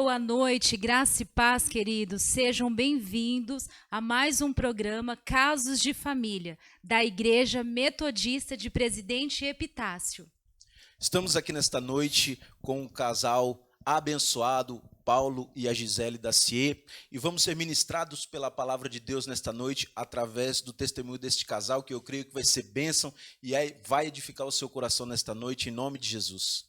boa noite, graça e paz, queridos. Sejam bem-vindos a mais um programa Casos de Família, da Igreja Metodista de Presidente Epitácio. Estamos aqui nesta noite com um casal abençoado, Paulo e a Gisele Dacier, e vamos ser ministrados pela palavra de Deus nesta noite através do testemunho deste casal, que eu creio que vai ser bênção e vai edificar o seu coração nesta noite, em nome de Jesus.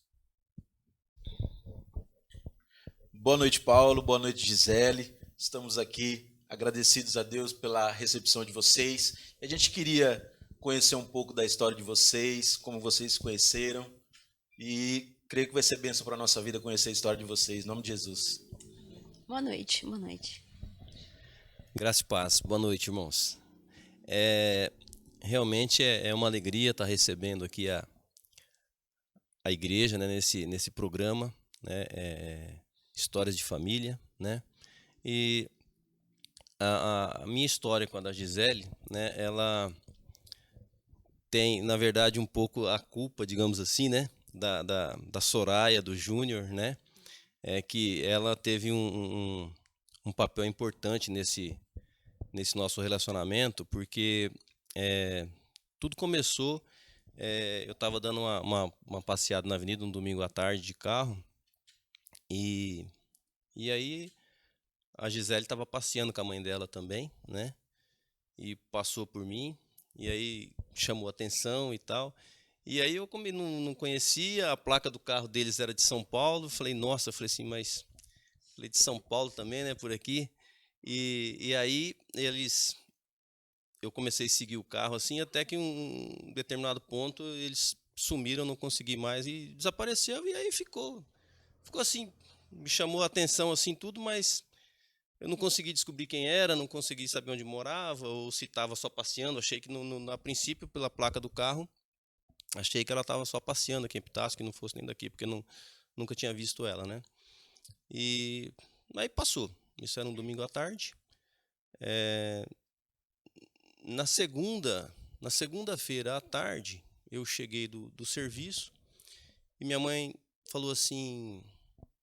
Boa noite, Paulo. Boa noite, Gisele. Estamos aqui agradecidos a Deus pela recepção de vocês. A gente queria conhecer um pouco da história de vocês, como vocês se conheceram, e creio que vai ser bênção para a nossa vida conhecer a história de vocês, em nome de Jesus. Boa noite, boa noite. Graça e paz. Boa noite, irmãos. Realmente é uma alegria estar recebendo aqui a igreja, né, nesse programa, né, Histórias de Família, né? E a minha história com a da Gisele, né, ela tem, na verdade, um pouco a culpa, digamos assim, né, da Soraya, do Júnior, né? Que ela teve um papel importante nesse nosso relacionamento, porque tudo começou, eu estava dando uma passeada na avenida um domingo à tarde de carro, e aí a Gisele estava passeando com a mãe dela também, né? E passou por mim, e aí chamou a atenção e tal. E aí eu, como não conhecia, a placa do carro deles era de São Paulo, falei, nossa, mas falei, de São Paulo também, né, por aqui. E aí eu comecei a seguir o carro assim, até que um determinado ponto eles sumiram, não consegui mais, e desapareceu, e aí ficou assim, me chamou a atenção assim tudo, mas eu não consegui descobrir quem era, não consegui saber onde morava, ou se estava só passeando. Achei que, a princípio, pela placa do carro, achei que ela estava só passeando aqui em Epitácio, que não fosse nem daqui, porque nunca tinha visto ela, né? E aí passou. Isso era um domingo à tarde. Na segunda-feira à tarde, eu cheguei do serviço e minha mãe falou assim: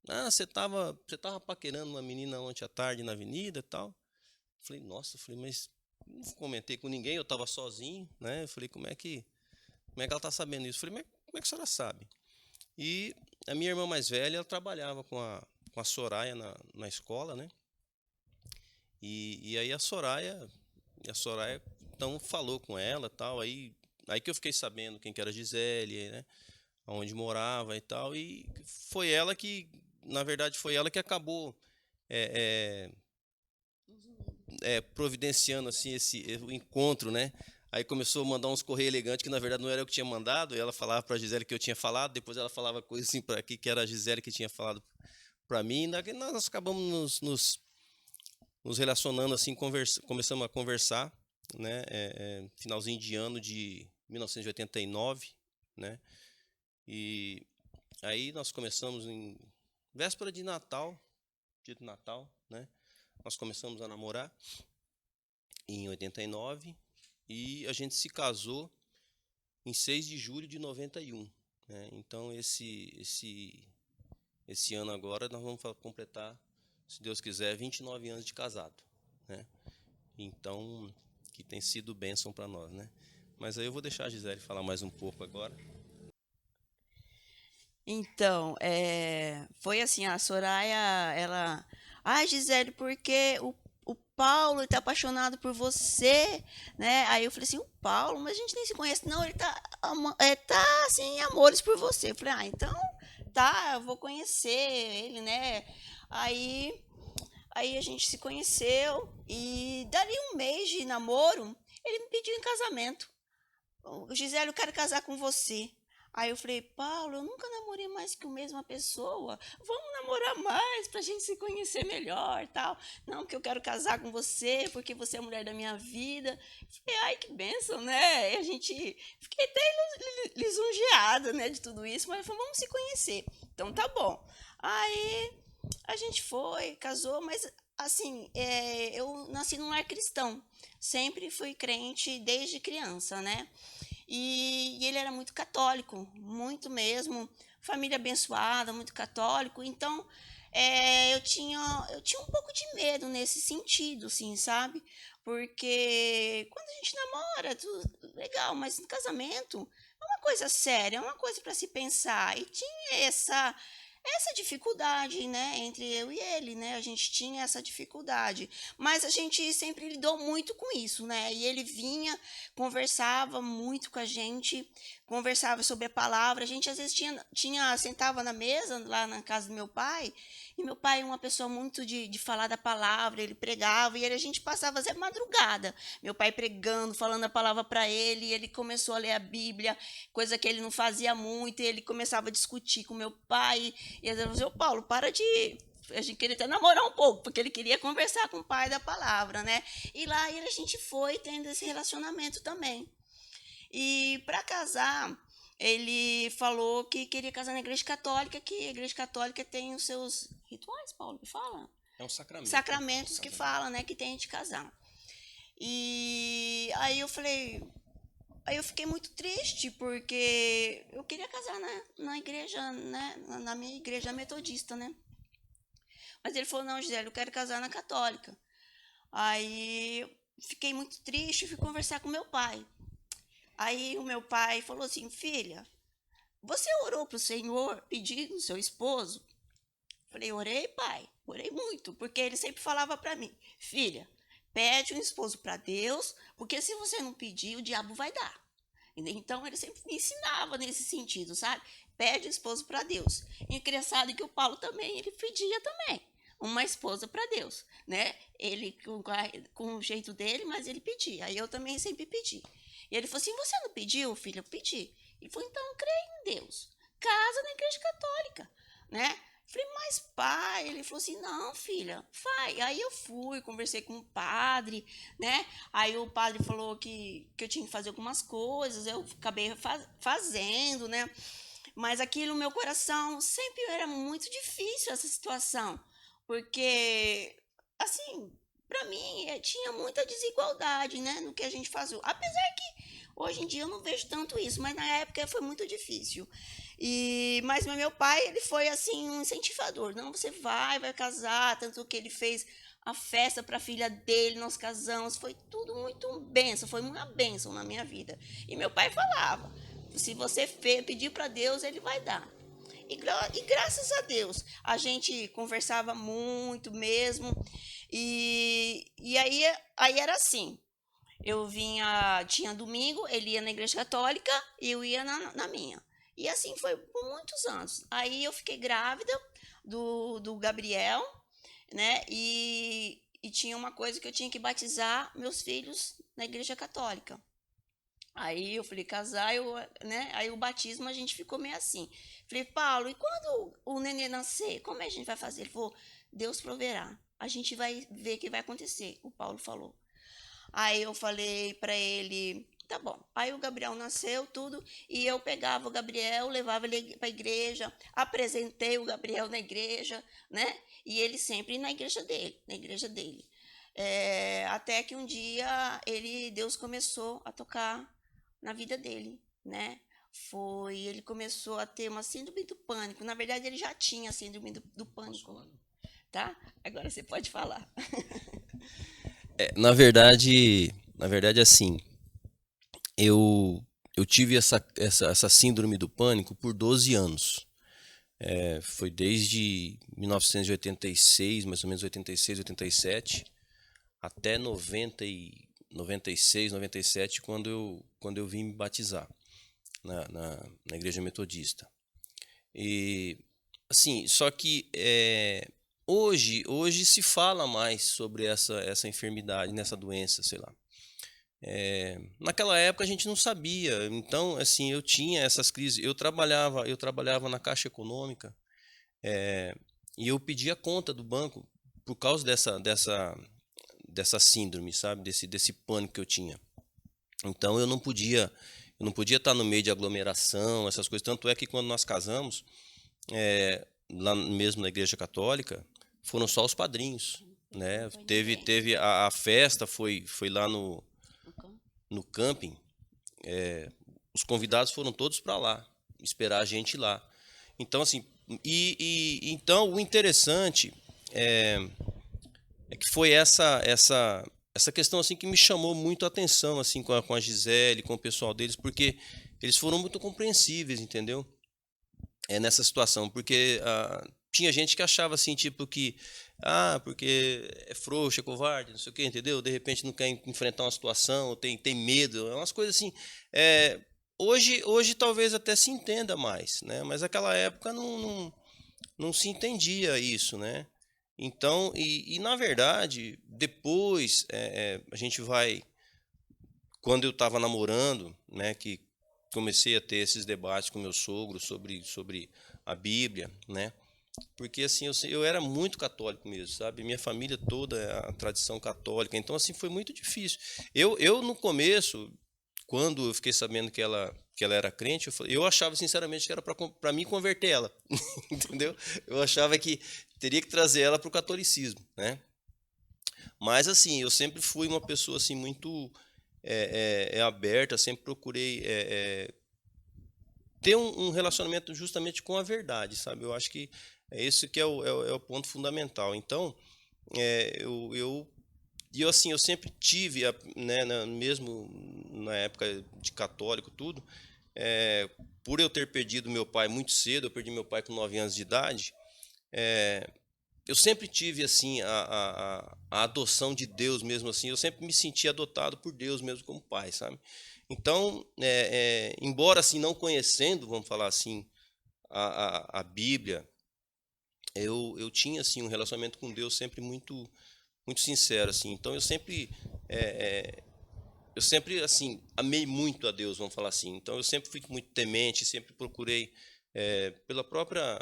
ah, você tava paquerando uma menina ontem à tarde na avenida e tal. Falei, nossa, mas não comentei com ninguém, eu estava sozinho, né? Eu falei, como é que ela tá sabendo isso? Eu falei, mas como é que a senhora sabe? E a minha irmã mais velha, ela trabalhava com a Soraya na escola, né? E aí a Soraya então falou com ela, tal, aí que eu fiquei sabendo quem que era a Gisele, né? Onde morava e tal, e foi ela que, na verdade, acabou providenciando assim o encontro, né? Aí começou a mandar uns correios elegantes que na verdade não era eu que tinha mandado, e ela falava para a Gisele que eu tinha falado, depois ela falava coisas assim para aqui que era a Gisele que tinha falado para mim, e nós acabamos nos relacionando assim, começamos a conversar, né? Finalzinho de ano de 1989, né? E aí nós começamos em véspera de Natal, dia de Natal, né? Nós começamos a namorar em 89 e a gente se casou em 6 de julho de 91, né? Então esse ano agora nós vamos completar, se Deus quiser, 29 anos de casado, né? Então, que tem sido bênção para nós, né? Mas aí eu vou deixar a Gisele falar mais um pouco agora. Então, foi assim, a Soraya, ela... Ah, Gisele, porque o Paulo está apaixonado por você, né? Aí eu falei assim, o Paulo? Mas a gente nem se conhece. Não, ele tá assim, amores por você. Eu falei, ah, então, tá, eu vou conhecer ele, né? Aí a gente se conheceu e dali um mês de namoro, ele me pediu em casamento. Gisele, eu quero casar com você. Aí eu falei, Paulo, eu nunca namorei mais que a mesma pessoa. Vamos namorar mais pra gente se conhecer melhor, tal. Não, porque eu quero casar com você, porque você é a mulher da minha vida. Falei, ai, que bênção, né? E a gente... Fiquei até lisonjeada, né, de tudo isso. Mas falei, vamos se conhecer. Então, tá bom. Aí a gente foi, casou, mas assim, eu nasci num lar cristão. Sempre fui crente desde criança, né? E ele era muito católico, muito mesmo, família abençoada, muito católico. Então, eu tinha um pouco de medo nesse sentido, assim, sabe? Porque quando a gente namora, tudo legal, mas no casamento é uma coisa séria, é uma coisa para se pensar. E tinha essa dificuldade, né, entre eu e ele, né? A gente tinha essa dificuldade, mas a gente sempre lidou muito com isso, né? E ele vinha, conversava muito com a gente, conversava sobre a palavra. A gente às vezes sentava na mesa lá na casa do meu pai, e meu pai é uma pessoa muito de falar da palavra, ele pregava, e a gente passava até madrugada. Meu pai pregando, falando a palavra para ele, e ele começou a ler a Bíblia, coisa que ele não fazia muito, e ele começava a discutir com meu pai, e ele dizia, ô Paulo, para de... A gente queria até namorar um pouco, porque ele queria conversar com o pai da palavra, né? E lá a gente foi tendo esse relacionamento também. E para casar, ele falou que queria casar na igreja católica, que a igreja católica tem os seus rituais, Paulo, que fala? É um sacramento. Sacramentos que fala, né, que tem de casar. E aí eu fiquei muito triste, porque eu queria casar na igreja, né, na minha igreja metodista, né? Mas ele falou, não, Gisele, eu quero casar na católica. Aí eu fiquei muito triste e fui conversar com meu pai. Aí o meu pai falou assim, filha, você orou para o Senhor pedindo o seu esposo? Falei, orei, pai, orei muito, porque ele sempre falava para mim, filha, pede um esposo para Deus, porque se você não pedir, o diabo vai dar. Então ele sempre me ensinava nesse sentido, sabe? Pede um esposo para Deus. E engraçado que o Paulo também, ele pedia também uma esposa para Deus, né? Ele com o jeito dele, mas ele pedia. Aí eu também sempre pedi. E ele falou assim, você não pediu, filha? Eu pedi. Ele falou, então creia em Deus. Casa na igreja católica, né? Falei, mas pai, ele falou assim, não, filha, vai. Aí eu fui, conversei com o padre, né? Aí o padre falou que eu tinha que fazer algumas coisas, eu acabei fazendo, né? Mas aquilo no meu coração sempre era muito difícil essa situação, porque, assim, para mim tinha muita desigualdade, né, no que a gente fazia. Apesar que hoje em dia eu não vejo tanto isso, mas na época foi muito difícil. Mas meu pai, ele foi assim um incentivador. Não, você vai casar, tanto que ele fez a festa para a filha dele, nós casamos, foi tudo muito benção, foi uma benção na minha vida. E meu pai falava, se você pedir para Deus, ele vai dar. E graças a Deus, a gente conversava muito mesmo. E aí era assim, tinha domingo, ele ia na igreja católica e eu ia na minha. E assim foi por muitos anos. Aí eu fiquei grávida do Gabriel, né? E tinha uma coisa que eu tinha que batizar meus filhos na igreja católica. Aí eu falei, casar, né? Aí o batismo a gente ficou meio assim. Falei, Paulo, e quando o nenê nascer, como é que a gente vai fazer? Ele falou, Deus proverá. A gente vai ver o que vai acontecer, o Paulo falou. Aí eu falei para ele, tá bom. Aí o Gabriel nasceu, tudo, e eu pegava o Gabriel, levava ele para a igreja, apresentei o Gabriel na igreja, né? E ele sempre na igreja dele. Até que um dia Deus começou a tocar na vida dele, né? Ele começou a ter uma síndrome do pânico. Na verdade, ele já tinha síndrome do pânico, tá? Agora você pode falar. Na verdade, assim, eu tive essa síndrome do pânico por 12 anos. Foi desde 1986, mais ou menos 86, 87, até 96, 97, quando eu vim me batizar na igreja metodista. E assim, só que hoje se fala mais sobre essa enfermidade, nessa doença, sei lá. Naquela época a gente não sabia, então assim, eu tinha essas crises. Eu trabalhava na Caixa Econômica, e eu pedia conta do banco por causa dessa síndrome, sabe, desse pânico que eu tinha. Então eu não podia estar no meio de aglomeração, essas coisas. Tanto é que quando nós casamos, lá mesmo na igreja católica, foram só os padrinhos, né? Teve a festa, foi lá no camping. Os convidados foram todos para lá, esperar a gente lá. Então, assim, Então o interessante é que foi essa questão assim que me chamou muito a atenção assim com a Gisele, com o pessoal deles, porque eles foram muito compreensíveis, entendeu? Nessa situação, porque tinha gente que achava assim, tipo que porque é frouxo, é covarde, não sei o quê, entendeu? De repente não quer enfrentar uma situação, tem medo, umas coisas assim. Hoje talvez até se entenda mais, né? Mas naquela época não se entendia isso, né? Então, na verdade, depois a gente vai, quando eu estava namorando, né, que comecei a ter esses debates com meu sogro sobre a Bíblia, né? Porque assim eu era muito católico mesmo, sabe? Minha família toda é a tradição católica, então assim foi muito difícil. Eu no começo, quando eu fiquei sabendo que ela era crente, eu achava sinceramente que era para mim converter ela, entendeu? Eu achava que teria que trazer ela para o catolicismo, né? Mas assim, eu sempre fui uma pessoa assim muito aberta, sempre procurei ter um relacionamento justamente com a verdade, sabe? Eu acho que é isso que é o ponto fundamental. Então, assim, eu sempre tive, né, mesmo na época de católico, tudo, por eu ter perdido meu pai muito cedo, eu perdi meu pai com 9 anos de idade, eu sempre tive assim a adoção de Deus mesmo assim, eu sempre me senti adotado por Deus mesmo como pai, sabe? Então, embora assim não conhecendo, vamos falar assim, a Bíblia, eu tinha assim um relacionamento com Deus sempre muito muito sincero assim. Então eu sempre assim amei muito a Deus, vamos falar assim. Então eu sempre fui muito temente, sempre procurei pela própria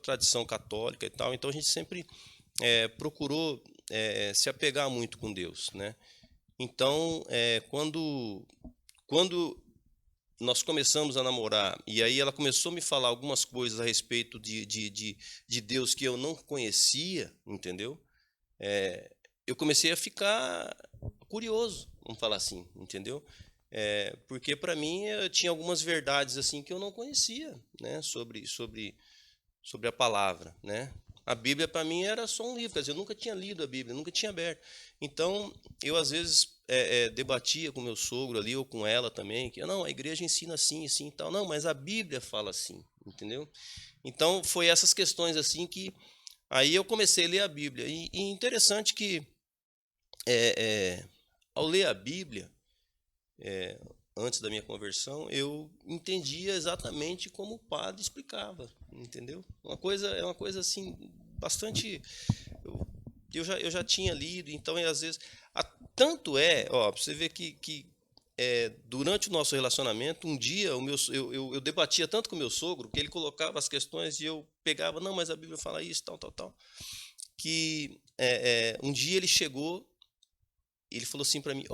tradição católica e tal. Então a gente sempre procurou se apegar muito com Deus, né? Então quando nós começamos a namorar, e aí ela começou a me falar algumas coisas a respeito de Deus que eu não conhecia, entendeu? Eu comecei a ficar curioso, vamos falar assim, entendeu? Porque para mim eu tinha algumas verdades assim que eu não conhecia, né? Sobre a palavra, né? A Bíblia para mim era só um livro, quer dizer, eu nunca tinha lido a Bíblia, nunca tinha aberto. Então, eu às vezes debatia com meu sogro ali, ou com ela também, que não, a igreja ensina assim, assim e tal. Não, mas a Bíblia fala assim, entendeu? Então, foi essas questões assim que aí eu comecei a ler a Bíblia. E interessante que ao ler a Bíblia, antes da minha conversão, eu entendia exatamente como o padre explicava, entendeu? É uma coisa assim bastante eu já tinha lido, então às vezes tanto ó, pra você ver que durante o nosso relacionamento, um dia eu debatia tanto com o meu sogro que ele colocava as questões e eu pegava, não, mas a Bíblia fala isso, tal, que um dia ele chegou, ele falou assim para mim,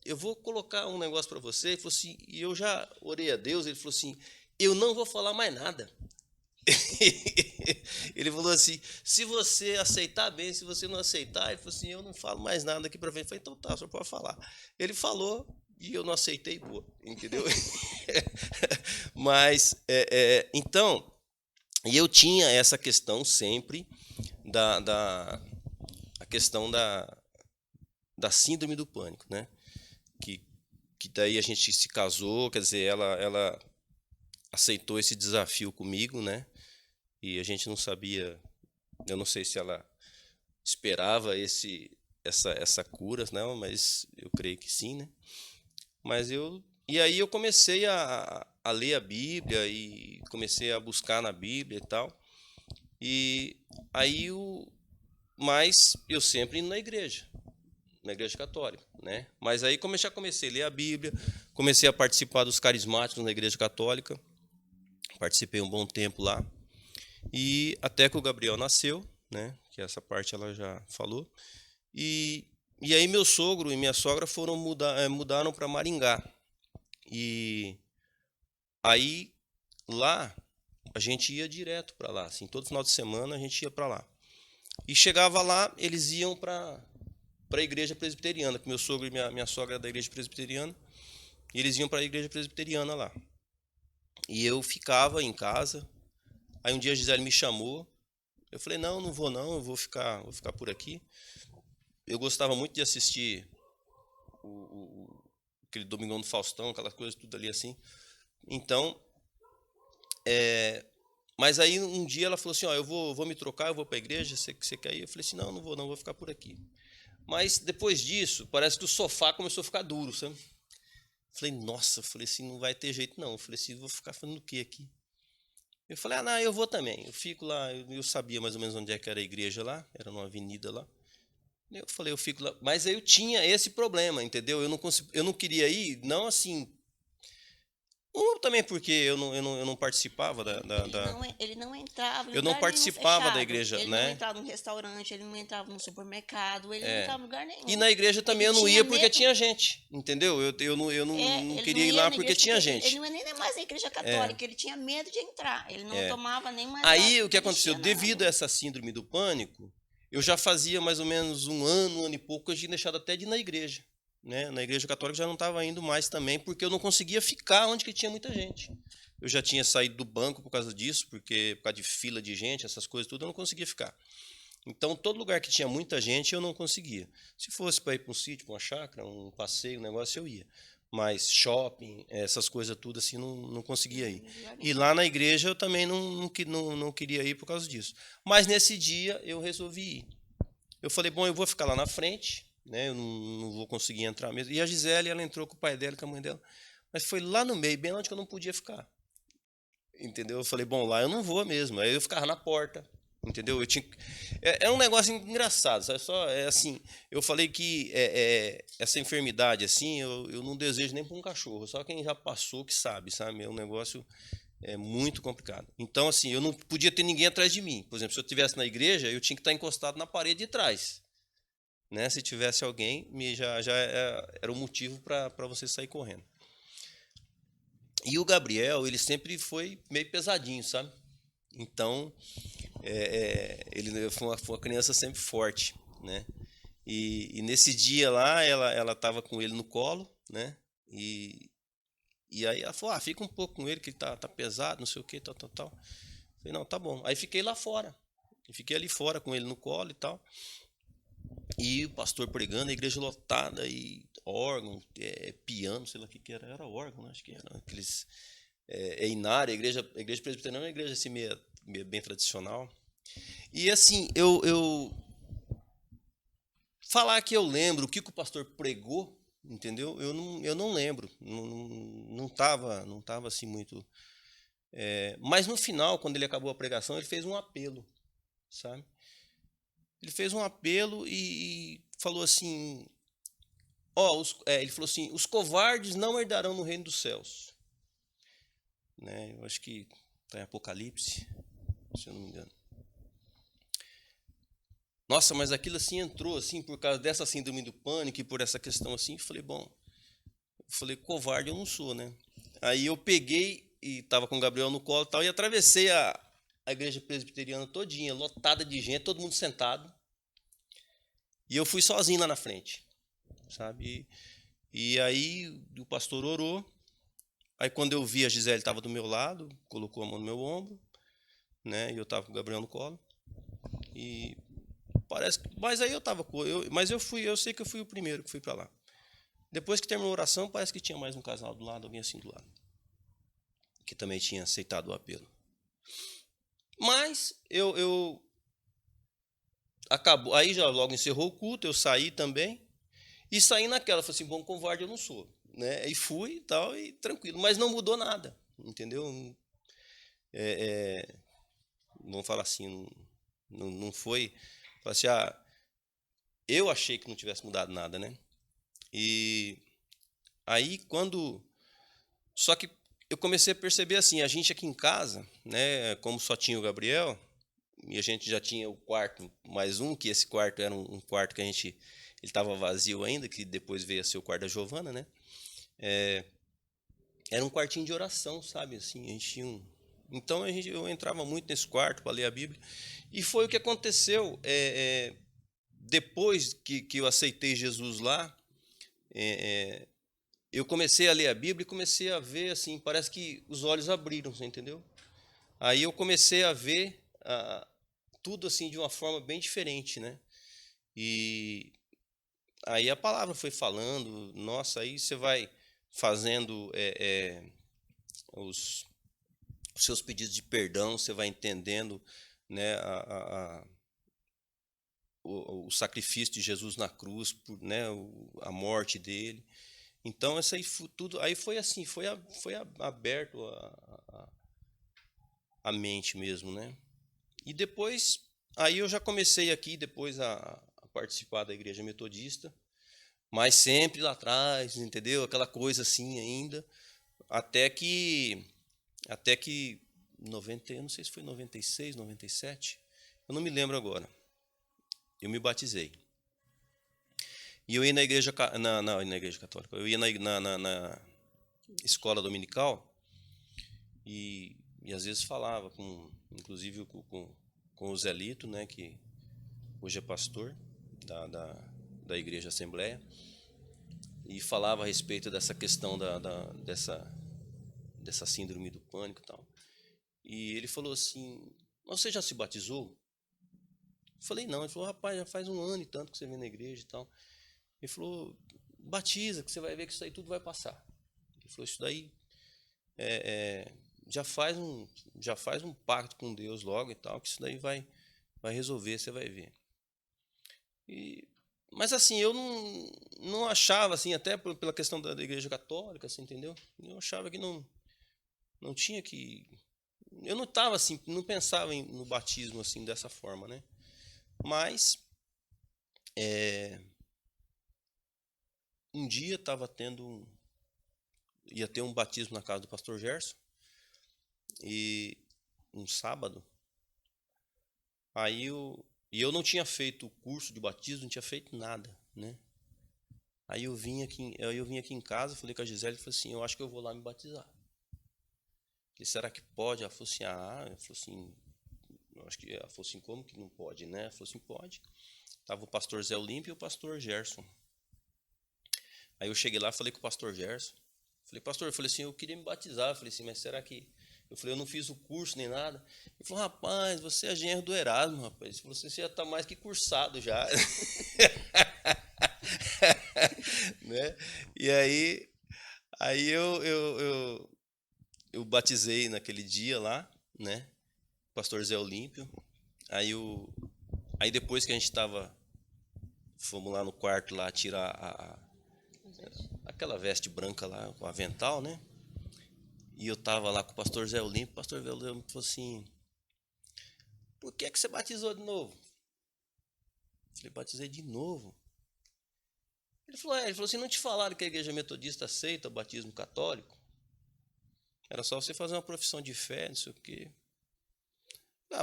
eu vou colocar um negócio para você. Ele falou assim, e eu já orei a Deus. Ele falou assim, eu não vou falar mais nada. Ele falou assim, se você aceitar bem, se você não aceitar, ele falou assim, eu não falo mais nada aqui para frente. Eu falei, então tá, só pode falar. Ele falou e eu não aceitei, boa, entendeu? Mas, então, e eu tinha essa questão sempre a questão da síndrome do pânico, né? Que daí a gente se casou, quer dizer, ela aceitou esse desafio comigo, né? E a gente não sabia, eu não sei se ela esperava essa cura, não, mas eu creio que sim, né? E aí eu comecei a ler a Bíblia e comecei a buscar na Bíblia e tal. E aí mas eu sempre indo na igreja católica, né? Mas aí já comecei a ler a Bíblia, comecei a participar dos carismáticos na igreja católica, participei um bom tempo lá, e até que o Gabriel nasceu, né? Que essa parte ela já falou, e aí meu sogro e minha sogra mudaram para Maringá, e aí lá a gente ia direto para lá, assim, todo final de semana a gente ia para lá, e chegava lá, eles iam para a igreja presbiteriana, que meu sogro e minha sogra eram da igreja presbiteriana, e eles iam para a igreja presbiteriana lá. E eu ficava em casa, Aí um dia a Gisele me chamou, eu falei, não vou não, eu vou ficar por aqui. Eu gostava muito de assistir aquele Domingão do Faustão, aquelas coisas tudo ali assim. Então, mas aí um dia ela falou assim, ó, eu vou me trocar, eu vou para a igreja, você quer ir? Eu falei assim, não vou não, vou ficar por aqui. Mas depois disso, parece que o sofá começou a ficar duro, sabe? Falei, nossa, falei assim, não vai ter jeito não. Eu falei assim, vou ficar fazendo o quê aqui? Eu falei, não, eu vou também. Eu fico lá, eu sabia mais ou menos onde é que era a igreja lá, era numa avenida lá. Eu falei, eu fico lá. Mas aí eu tinha esse problema, entendeu? Eu não queria ir, não assim. Também porque eu não participava Ele não entrava em eu não lugar nenhum participava da fechado. igreja, Ele né? não entrava num restaurante, ele não entrava num supermercado, ele não entrava em lugar nenhum. E na igreja também Ele eu não tinha ia porque medo. tinha gente, entendeu? Eu não Ele queria não ir ia lá na porque igreja tinha Ele gente. não ia nem mais na igreja católica, ele tinha medo de entrar. Ele não tomava nem mais. Aí o que aconteceu? Devido a essa síndrome do pânico, eu já fazia mais ou menos um ano e pouco que eu tinha deixado até de ir na igreja. Né? Na igreja católica eu já não estava indo mais também, porque eu não conseguia ficar onde que tinha muita gente. Eu já tinha saído do banco por causa disso, por causa de fila de gente, essas coisas tudo, eu não conseguia ficar. Então, todo lugar que tinha muita gente, eu não conseguia. Se fosse para ir para um sítio, para uma chácara, um passeio, um negócio, eu ia. Mas shopping, essas coisas tudo, assim, não conseguia ir. E lá na igreja eu também não queria ir por causa disso. Mas nesse dia eu resolvi ir. Eu falei, bom, eu vou ficar lá na frente, né? Eu não vou conseguir entrar mesmo. E a Gisele, ela entrou com o pai dela, com a mãe dela. Mas foi lá no meio, bem onde que eu não podia ficar. Entendeu? Eu falei, bom, lá eu não vou mesmo. Aí eu ficava na porta. Entendeu? É um negócio engraçado, sabe? Assim, eu falei que essa enfermidade, assim, eu não desejo nem para um cachorro. Só quem já passou que sabe, sabe? É um negócio muito complicado. Então, assim, eu não podia ter ninguém atrás de mim. Por exemplo, se eu estivesse na igreja, eu tinha que estar encostado na parede de trás. Né? Se tivesse alguém, já era o motivo para você sair correndo. E o Gabriel, ele sempre foi meio pesadinho, sabe? Então, ele foi uma criança sempre forte, né? E nesse dia lá, ela estava com ele no colo, né? E aí ela falou, fica um pouco com ele, que ele tá pesado, não sei o que, tal. Falei, não, tá bom. Aí fiquei lá fora. Fiquei ali fora com ele no colo e tal. E o pastor pregando, a igreja lotada, e órgão, piano, sei lá o que era. Era órgão, né? Acho que era aqueles... Inária, a igreja presbiteriana é uma igreja assim, meio bem tradicional. E assim, eu falar que eu lembro o que o pastor pregou, entendeu? Eu não lembro, não tava assim muito. Mas no final, quando ele acabou a pregação, ele fez um apelo, sabe? Ele fez um apelo e falou assim, ele falou assim, os covardes não herdarão no reino dos céus. Né? Eu acho que está em Apocalipse, se eu não me engano. Nossa, mas aquilo assim entrou assim por causa dessa síndrome do pânico e por essa questão assim. Falei, covarde eu não sou, né? Aí eu peguei e estava com o Gabriel no colo e tal, e atravessei a igreja presbiteriana todinha, lotada de gente, todo mundo sentado. E eu fui sozinho lá na frente, sabe? E aí o pastor orou. Aí quando eu vi, a Gisele estava do meu lado, colocou a mão no meu ombro, né? E eu estava com o Gabriel no colo. E mas aí eu estava eu sei que eu fui o primeiro que fui para lá. Depois que terminou a oração, parece que tinha mais um casal do lado, alguém assim do lado, que também tinha aceitado o apelo. Mas acabou, aí já logo encerrou o culto, eu saí também. E saí naquela, falei assim, bom, covarde eu não sou. Né? E fui e tal, e tranquilo. Mas não mudou nada, entendeu? Vamos falar assim, não foi... Assim, eu achei que não tivesse mudado nada, né? E aí, só que eu comecei a perceber assim, a gente aqui em casa, né, como só tinha o Gabriel, e a gente já tinha o quarto mais um, que esse quarto era um quarto que ele estava vazio ainda, que depois veio a ser o quarto da Giovana, né? Era um quartinho de oração, sabe? Assim, a gente tinha Então eu entrava muito nesse quarto para ler a Bíblia. E foi o que aconteceu depois que eu aceitei Jesus lá. Eu comecei a ler a Bíblia e comecei a ver, assim, parece que os olhos abriram, você entendeu? Aí eu comecei a ver tudo assim de uma forma bem diferente, né? E aí a palavra foi falando, nossa, aí você vai fazendo os seus pedidos de perdão, você vai entendendo, né, o sacrifício de Jesus na cruz, né, a morte dele. Então, essa aí tudo, aí foi assim, foi aberto a mente mesmo, né? E depois, aí eu já comecei aqui depois a participar da igreja metodista, mas sempre lá atrás, entendeu? Aquela coisa assim ainda, até que 90, eu não sei se foi 96, 97, eu não me lembro agora. Eu me batizei. E eu ia na igreja, na igreja católica, eu ia na escola dominical e às vezes falava, inclusive com o Zelito, né, que hoje é pastor da igreja Assembleia, e falava a respeito dessa questão dessa síndrome do pânico e tal. E ele falou assim, você já se batizou? Eu falei, não. Ele falou, rapaz, já faz 1 ano e tanto que você vem na igreja e tal. Ele falou, batiza, que você vai ver que isso aí tudo vai passar. Ele falou, isso daí já faz um pacto com Deus logo e tal, que isso daí vai resolver, você vai ver. Mas assim, eu não achava, assim, até pela questão da igreja católica, assim, entendeu? Eu achava que não tinha que... Eu não estava assim, não pensava no batismo assim dessa forma, né? Mas um dia ia ter um batismo na casa do pastor Gerson, e um sábado, aí eu não tinha feito o curso de batismo, não tinha feito nada, né? Aí eu vim aqui em casa, falei com a Gisele, falei assim, eu acho que eu vou lá me batizar. Falei, será que pode? Ela falou assim, ela falou assim, eu acho que ela falou assim, como que não pode, né? Ela falou assim, pode. Tava o pastor Zé Olímpio e o pastor Gerson. Aí eu cheguei lá, falei com o pastor Gerson. Falei, pastor, eu falei assim, eu queria me batizar. Eu falei assim, mas será que... Eu falei, eu não fiz o curso nem nada. Ele falou, rapaz, você é genro do Erasmo, rapaz. Ele falou, você já está mais que cursado já. Né? E aí eu batizei naquele dia lá, né? Pastor Zé Olímpio. Aí depois que a gente fomos lá no quarto lá tirar aquela veste branca lá, o avental, né? E eu tava lá com o pastor Zé Olímpio. O pastor Zé Olímpio falou assim, por que você batizou de novo? Eu falei, batizei de novo. Ele falou assim, não te falaram que a igreja metodista aceita o batismo católico? Era só você fazer uma profissão de fé, não sei o quê.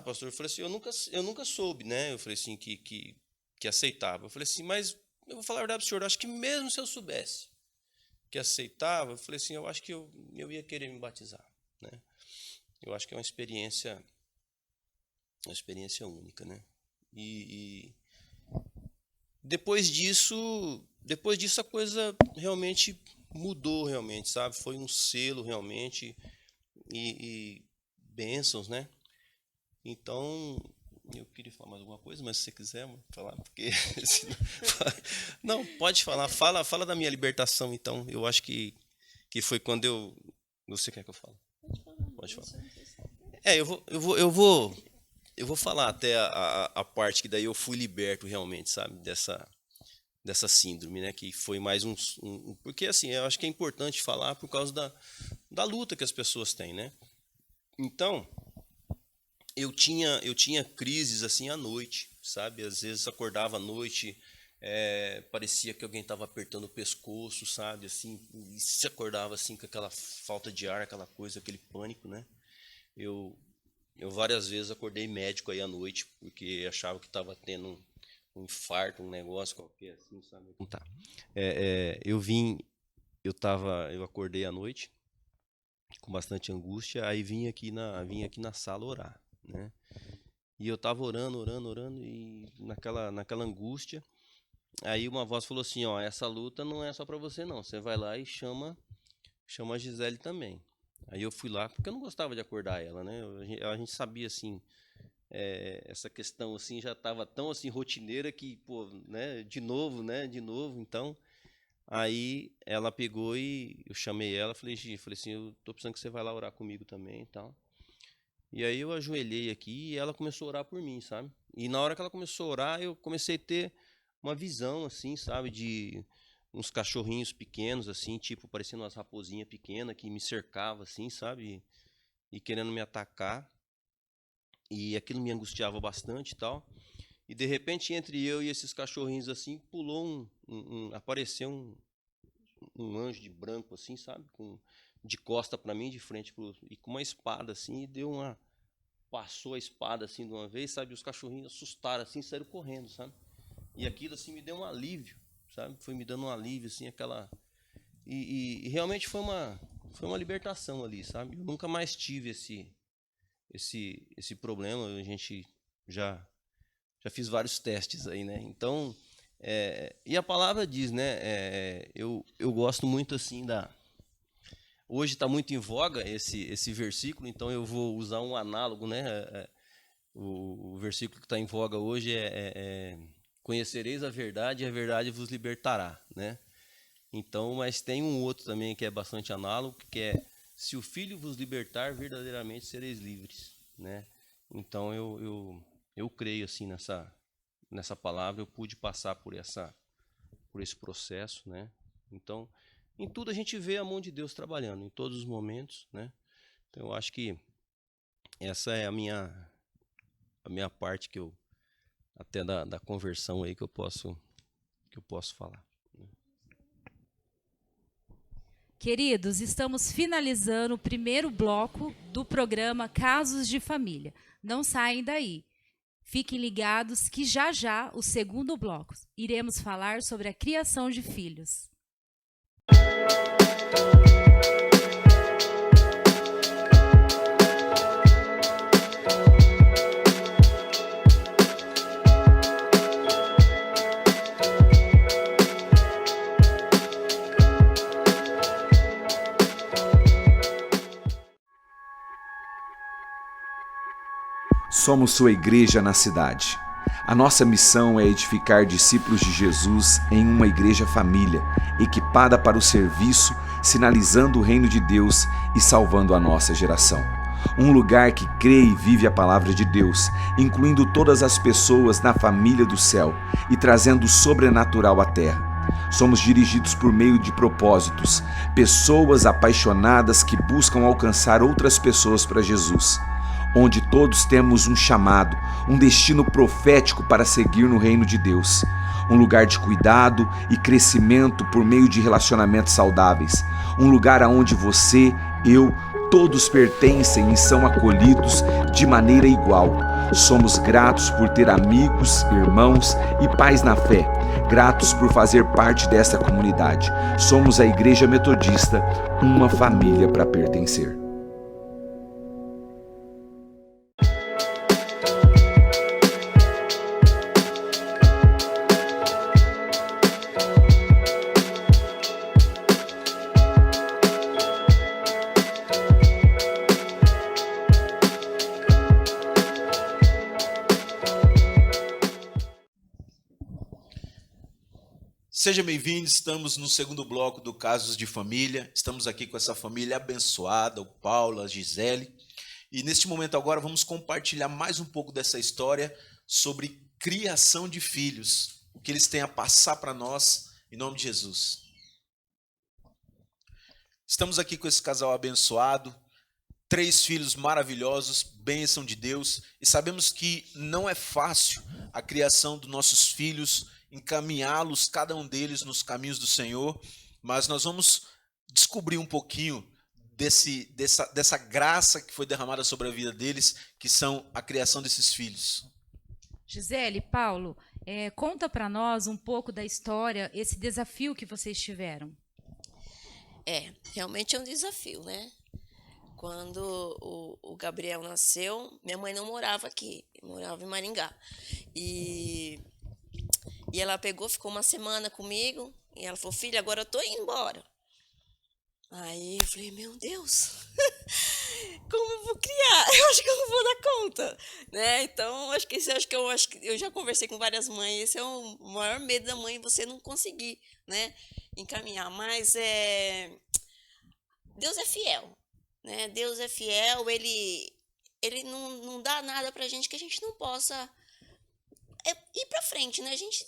Pastor, eu falei assim, eu nunca soube, né? Eu falei assim, que aceitava. Eu falei assim, mas eu vou falar a verdade para o senhor, eu acho que mesmo se eu soubesse que aceitava, eu falei assim, eu acho que eu ia querer me batizar, né? Eu acho que é uma experiência única, né? E depois disso a coisa realmente mudou, realmente, sabe? Foi um selo realmente e bênçãos, né? Então, eu queria falar mais alguma coisa, mas se você quiser falar, porque não, pode falar. Fala da minha libertação, então. Eu acho que foi quando você quer que eu fale? Pode falar. Eu vou falar até a parte que daí eu fui liberto realmente, sabe, dessa síndrome, né, que foi mais porque assim, eu acho que é importante falar por causa da luta que as pessoas têm, né? Então, eu tinha crises assim à noite, sabe? Às vezes acordava à noite, parecia que alguém estava apertando o pescoço, sabe? Assim, e se acordava assim com aquela falta de ar, aquela coisa, aquele pânico, né? Eu várias vezes acordei médico aí à noite porque achava que estava tendo um infarto, um negócio qualquer assim, sabe? Tá. Eu acordei à noite com bastante angústia, aí vim aqui na sala orar, né? E eu estava orando e naquela angústia, aí uma voz falou assim, ó, essa luta não é só para você não, você vai lá e chama a Gisele também. Aí eu fui lá, porque eu não gostava de acordar ela, né? A gente sabia, assim, essa questão, assim, já estava tão, assim, rotineira que, pô, né? De novo, né? De novo, então... Aí ela pegou e eu chamei ela, falei assim, eu tô precisando que você vai lá orar comigo também e tal. E aí eu ajoelhei aqui e ela começou a orar por mim, sabe? E na hora que ela começou a orar, eu comecei a ter uma visão, assim, sabe? De uns cachorrinhos pequenos, assim, tipo, parecendo umas raposinhas pequenas que me cercavam, assim, sabe? E querendo me atacar. E aquilo me angustiava bastante e tal. E de repente, entre eu e esses cachorrinhos, assim, pulou apareceu um anjo de branco, assim, sabe? De costa para mim, de frente e com uma espada, assim, e passou a espada, assim, de uma vez, sabe? Os cachorrinhos assustaram, assim, e saíram correndo, sabe? E aquilo, assim, me deu um alívio, sabe? Foi me dando um alívio, assim, aquela... E realmente foi uma libertação ali, sabe? Eu nunca mais tive esse problema, a gente já fiz vários testes aí, né? Então, e a palavra diz, né? Eu gosto muito assim hoje está muito em voga esse versículo, então eu vou usar um análogo, né? O versículo que está em voga hoje conhecereis a verdade e a verdade vos libertará, né? Então, mas tem um outro também que é bastante análogo, que é se o Filho vos libertar, verdadeiramente sereis livres, né? Então eu creio assim nessa palavra, eu pude passar por esse processo, né? Então, em tudo a gente vê a mão de Deus trabalhando, em todos os momentos, né? Então, eu acho que essa é a minha parte que eu até da conversão aí que eu posso falar. Queridos, estamos finalizando o primeiro bloco do programa Casos de Família. Não saem daí. Fiquem ligados que já já, o segundo bloco, iremos falar sobre a criação de filhos. Somos sua igreja na cidade. A nossa missão é edificar discípulos de Jesus em uma igreja família, equipada para o serviço, sinalizando o reino de Deus e salvando a nossa geração. Um lugar que crê e vive a palavra de Deus, incluindo todas as pessoas na família do céu e trazendo o sobrenatural à terra. Somos dirigidos por meio de propósitos, pessoas apaixonadas que buscam alcançar outras pessoas para Jesus, onde todos temos um chamado, um destino profético para seguir no reino de Deus. Um lugar de cuidado e crescimento por meio de relacionamentos saudáveis. Um lugar onde você, eu, todos pertencem e são acolhidos de maneira igual. Somos gratos por ter amigos, irmãos e pais na fé. Gratos por fazer parte dessa comunidade. Somos a Igreja Metodista, uma família para pertencer. Seja bem-vindo, estamos no segundo bloco do Casos de Família. Estamos aqui com essa família abençoada, o Paulo, a Gisele. E neste momento agora vamos compartilhar mais um pouco dessa história sobre criação de filhos, o que eles têm a passar para nós, em nome de Jesus. Estamos aqui com esse casal abençoado, 3 filhos maravilhosos, bênção de Deus, e sabemos que não é fácil a criação dos nossos filhos, encaminhá-los, cada um deles, nos caminhos do Senhor, mas nós vamos descobrir um pouquinho dessa graça que foi derramada sobre a vida deles, que são a criação desses filhos. Gisele, Paulo, conta para nós um pouco da história, esse desafio que vocês tiveram. Realmente é um desafio, né? Quando o Gabriel nasceu, minha mãe não morava aqui, morava em Maringá. E ela ficou uma semana comigo, e ela falou, filha, agora eu tô indo embora. Aí eu falei, meu Deus, como eu vou criar? Eu acho que eu não vou dar conta, né? Então, acho que eu já conversei com várias mães, esse é o maior medo da mãe, você não conseguir, né, encaminhar. Mas Deus é fiel, né? Deus é fiel, ele não dá nada pra gente que a gente não possa ir pra frente, né? A gente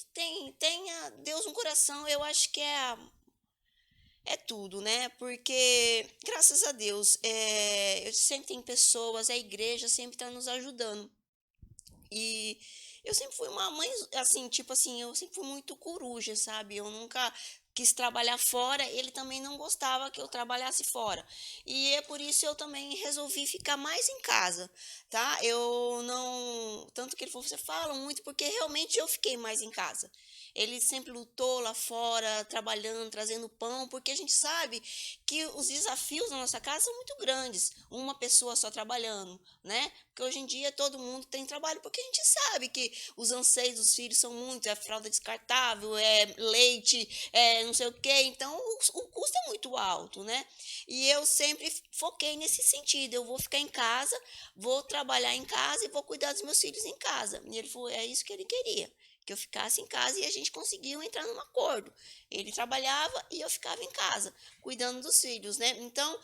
tenha Deus no coração, eu acho que é tudo, né? Porque, graças a Deus, eu sempre tenho pessoas, a igreja sempre está nos ajudando. E eu sempre fui uma mãe, assim, tipo assim, eu sempre fui muito coruja, sabe? Eu nunca quis trabalhar fora, ele também não gostava que eu trabalhasse fora. E é por isso eu também resolvi ficar mais em casa, tá? Eu não. Tanto que ele falou, você fala muito, porque realmente eu fiquei mais em casa. Ele sempre lutou lá fora, trabalhando, trazendo pão, porque a gente sabe que os desafios na nossa casa são muito grandes. Uma pessoa só trabalhando, né? Porque hoje em dia todo mundo tem trabalho, porque a gente sabe que os anseios dos filhos são muitos, é fralda descartável, é leite, é não sei o quê. Então o custo é muito alto, né? E eu sempre foquei nesse sentido. Eu vou ficar em casa, vou trabalhar em casa e vou cuidar dos meus filhos em casa. E ele falou, é isso que ele queria, que eu ficasse em casa, e a gente conseguiu entrar num acordo. Ele trabalhava e eu ficava em casa, cuidando dos filhos, né? Então,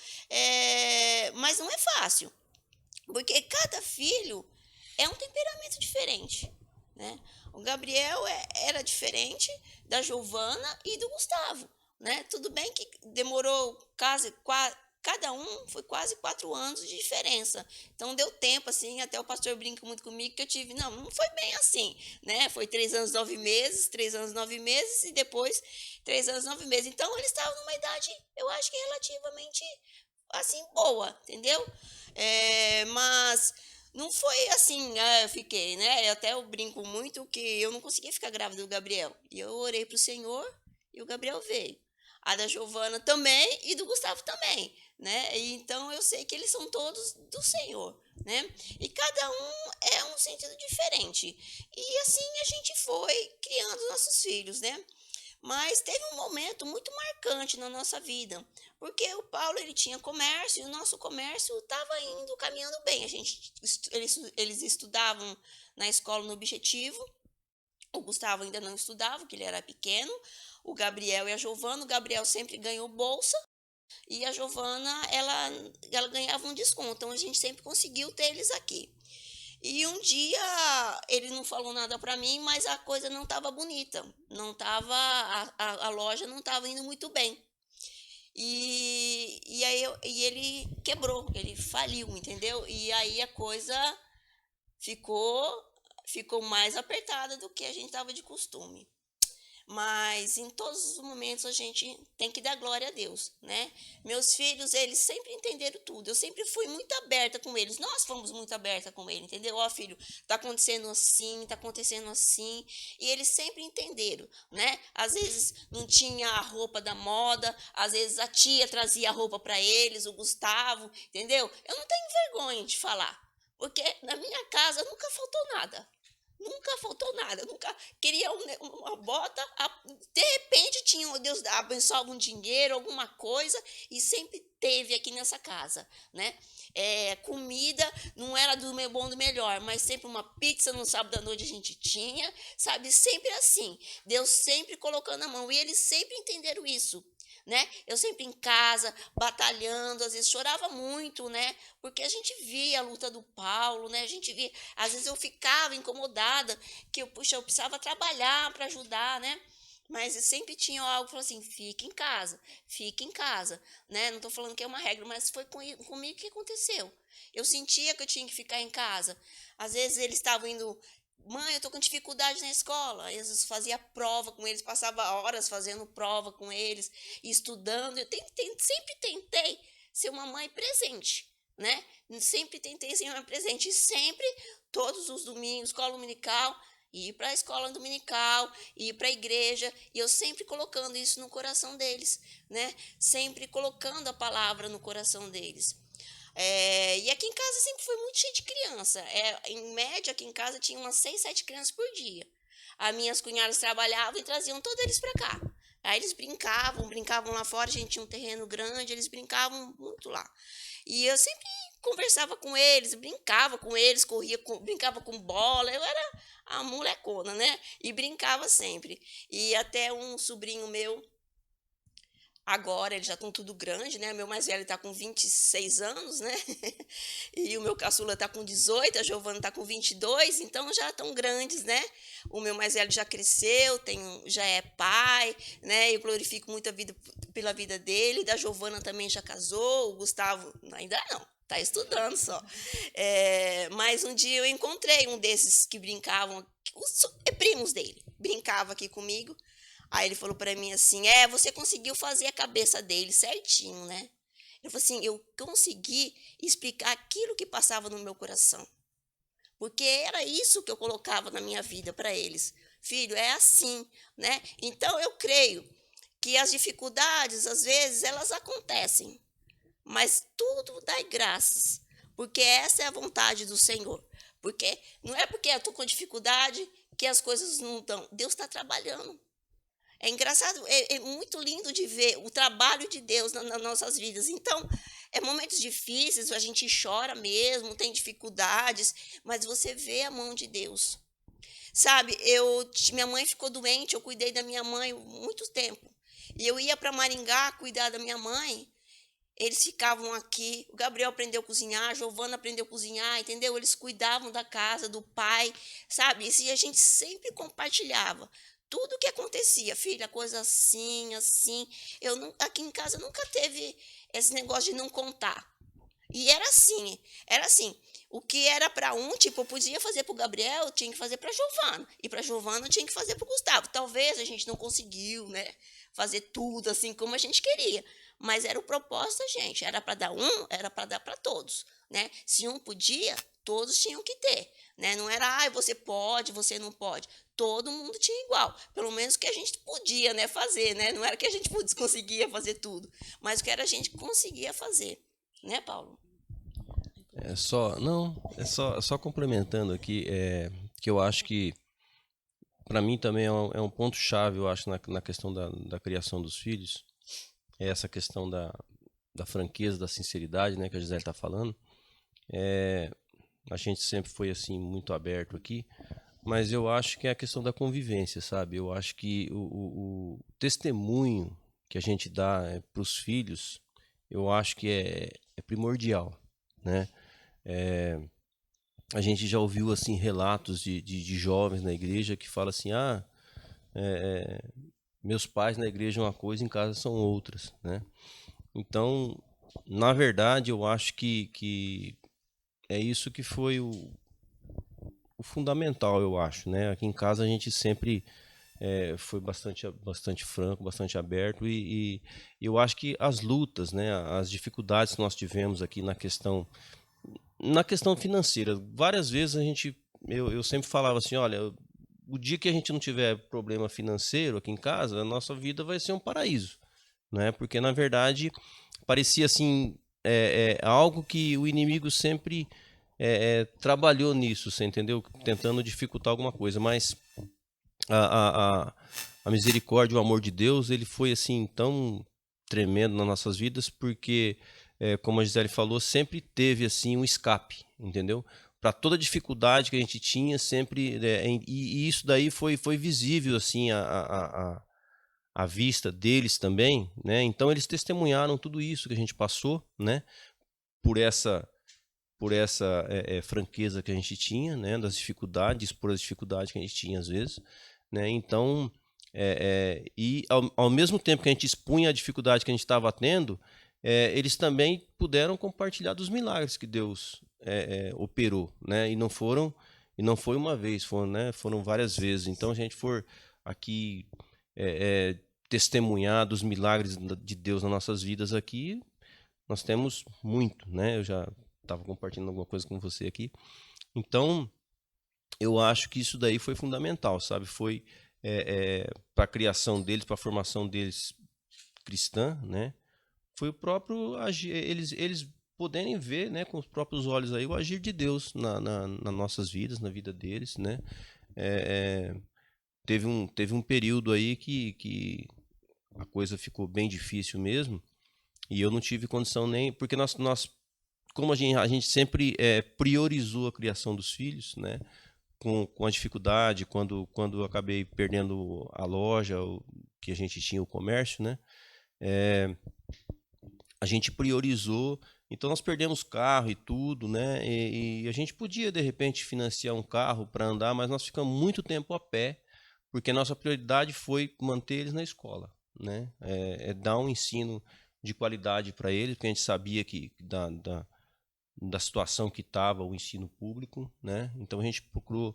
mas não é fácil, porque cada filho é um temperamento diferente, né? O Gabriel era diferente da Giovana e do Gustavo, né? Tudo bem que demorou cada um foi quase 4 anos de diferença. Então deu tempo, assim, até o pastor brinca muito comigo que eu tive. Não foi bem assim, né? Foi 3 anos, 9 meses, 3 anos, 9 meses, e depois 3 anos, 9 meses. Então eles estavam numa idade, eu acho que relativamente assim, boa, entendeu? Mas não foi assim, eu fiquei, né? Eu brinco muito que eu não conseguia ficar grávida do Gabriel. E eu orei pro Senhor e o Gabriel veio. A da Giovana também e do Gustavo também, né? E então eu sei que eles são todos do Senhor, né? E cada um é um sentido diferente. E assim a gente foi criando nossos filhos, né? Mas teve um momento muito marcante na nossa vida, porque o Paulo ele tinha comércio e o nosso comércio estava indo caminhando bem. Eles estudavam na escola no Objetivo. O Gustavo ainda não estudava, porque ele era pequeno. O Gabriel e a Giovana, o Gabriel sempre ganhou bolsa e a Giovana ela ganhava um desconto. Então a gente sempre conseguiu ter eles aqui. E um dia ele não falou nada para mim, mas a coisa não estava bonita, não tava, a loja não estava indo muito bem. E aí ele quebrou, ele faliu, entendeu? E aí a coisa ficou mais apertada do que a gente estava de costume. Mas em todos os momentos a gente tem que dar glória a Deus, né? Meus filhos, eles sempre entenderam tudo. Eu sempre fui muito aberta com eles. Nós fomos muito aberta com eles, entendeu? Ó, filho, tá acontecendo assim, tá acontecendo assim. E eles sempre entenderam, né? Às vezes não tinha a roupa da moda, às vezes a tia trazia a roupa para eles, o Gustavo, entendeu? Eu não tenho vergonha de falar, porque na minha casa nunca faltou nada. Nunca faltou nada, nunca queria uma bota, de repente tinha, Deus abençoava um dinheiro, alguma coisa, e sempre teve aqui nessa casa, né? Comida não era do meu bom do melhor, mas sempre uma pizza no sábado à noite a gente tinha, sabe? Sempre assim, Deus sempre colocando a mão, e eles sempre entenderam isso, né? Eu sempre em casa, batalhando, às vezes chorava muito, né? Porque a gente via a luta do Paulo, né? A gente via, às vezes eu ficava incomodada, que eu precisava trabalhar para ajudar, né? Mas sempre tinha algo que falou assim, fica em casa, né? Não estou falando que é uma regra, mas foi comigo que aconteceu. Eu sentia que eu tinha que ficar em casa. Às vezes eles estavam indo, mãe, eu tô com dificuldade na escola. Às vezes fazia prova com eles, passava horas fazendo prova com eles, estudando. Eu sempre tentei ser uma mãe presente, né? Sempre tentei ser uma mãe presente. E sempre, todos os domingos, escola dominical, ir para a escola dominical, ir para a igreja. E eu sempre colocando isso no coração deles, né? Sempre colocando a palavra no coração deles. E aqui em casa sempre foi muito cheio de criança. Em média, aqui em casa tinha umas 6, 7 crianças por dia. As minhas cunhadas trabalhavam e traziam todos eles para cá. Aí eles brincavam lá fora, a gente tinha um terreno grande, eles brincavam muito lá. E eu sempre conversava com eles, brincava com eles, brincava com bola, eu era a molecona, né? E brincava sempre. E até um sobrinho meu, agora eles já estão tudo grande, né? Meu mais velho está com 26 anos, né? E o meu caçula está com 18, a Giovana está com 22, então já estão grandes, né? O meu mais velho já cresceu, já é pai, né? Eu glorifico muito a vida pela vida dele. Da Giovana também já casou, o Gustavo ainda não. Tá estudando só. Mas um dia eu encontrei um desses que brincavam, os primos dele, brincava aqui comigo. Aí ele falou para mim assim, você conseguiu fazer a cabeça dele certinho, né? Ele falou assim, eu consegui explicar aquilo que passava no meu coração. Porque era isso que eu colocava na minha vida para eles. Filho, é assim, né? Então eu creio que as dificuldades, às vezes, elas acontecem. Mas tudo dá graças, porque essa é a vontade do Senhor. Porque não é porque eu estou com dificuldade que as coisas não dão. Deus está trabalhando. É engraçado, é muito lindo de ver o trabalho de Deus nas nossas vidas. Então, momentos difíceis, a gente chora mesmo, tem dificuldades, mas você vê a mão de Deus. Sabe, minha mãe ficou doente, eu cuidei da minha mãe muito tempo. E eu ia para Maringá cuidar da minha mãe. Eles ficavam aqui, o Gabriel aprendeu a cozinhar, a Giovana aprendeu a cozinhar, entendeu? Eles cuidavam da casa, do pai, sabe? E a gente sempre compartilhava tudo o que acontecia. Filha, coisa assim, assim. Aqui em casa nunca teve esse negócio de não contar. E era assim. O que era para um, tipo, eu podia fazer para o Gabriel, eu tinha que fazer para a Giovana. E para a Giovana eu tinha que fazer para o Gustavo. Talvez a gente não conseguiu, né, fazer tudo assim como a gente queria. Mas era o propósito da gente. Era para dar era para dar para todos, né? Se um podia, todos tinham que ter, né? Não era, você pode, você não pode. Todo mundo tinha igual. Pelo menos o que a gente podia, né, fazer, né? Não era que a gente conseguia fazer tudo, mas o que era a gente conseguia fazer, né, Paulo? Só complementando aqui, que eu acho que para mim também é um ponto chave, eu acho, na questão da criação dos filhos, é essa questão da franqueza, da sinceridade, né, que a Gisele está falando. A gente sempre foi assim muito aberto aqui, mas eu acho que é a questão da convivência, sabe? Eu acho que o testemunho que a gente dá para os filhos, eu acho que é primordial, né? A gente já ouviu assim relatos de jovens na igreja que falam assim, meus pais na igreja uma coisa, em casa são outras, né? Então, na verdade, eu acho que é isso que foi o fundamental, eu acho, né? Aqui em casa a gente sempre foi bastante franco, bastante aberto e eu acho que as lutas, né, as dificuldades que nós tivemos aqui na questão financeira, várias vezes eu sempre falava assim, olha, o dia que a gente não tiver problema financeiro aqui em casa, a nossa vida vai ser um paraíso, né? Porque na verdade parecia assim algo que o inimigo sempre trabalhou nisso, você entendeu? Tentando dificultar alguma coisa, mas a misericórdia, o amor de Deus, ele foi assim tão tremendo nas nossas vidas, porque como a Gisele falou, sempre teve assim um escape, entendeu? Para toda dificuldade que a gente tinha, sempre e isso daí foi visível assim à vista deles também, né? Então eles testemunharam tudo isso que a gente passou, né? Por essa franqueza que a gente tinha, né? Das dificuldades, por as dificuldades que a gente tinha às vezes, né? Então e ao mesmo tempo que a gente expunha a dificuldade que a gente estava tendo, eles também puderam compartilhar dos milagres que Deus operou, né? E não foi uma vez, foram várias vezes. Então, a gente for aqui testemunhar dos milagres de Deus nas nossas vidas aqui, nós temos muito, né? Eu já estava compartilhando alguma coisa com você aqui. Então, eu acho que isso daí foi fundamental, sabe? Foi para a criação deles, para a formação deles cristã, né? Foi o próprio agir, eles poderem ver, né, com os próprios olhos aí o agir de Deus nas nossas vidas, na vida deles, né? Teve um período aí que a coisa ficou bem difícil mesmo, e eu não tive condição nem... Porque nós como a gente sempre priorizou a criação dos filhos, né? Com a dificuldade, quando eu acabei perdendo a loja, que a gente tinha o comércio, né? A gente priorizou, então nós perdemos carro e tudo, né? E a gente podia, de repente, financiar um carro para andar, mas nós ficamos muito tempo a pé, porque a nossa prioridade foi manter eles na escola, né? Dar um ensino de qualidade para eles, porque a gente sabia que da situação que estava o ensino público, né? Então a gente procurou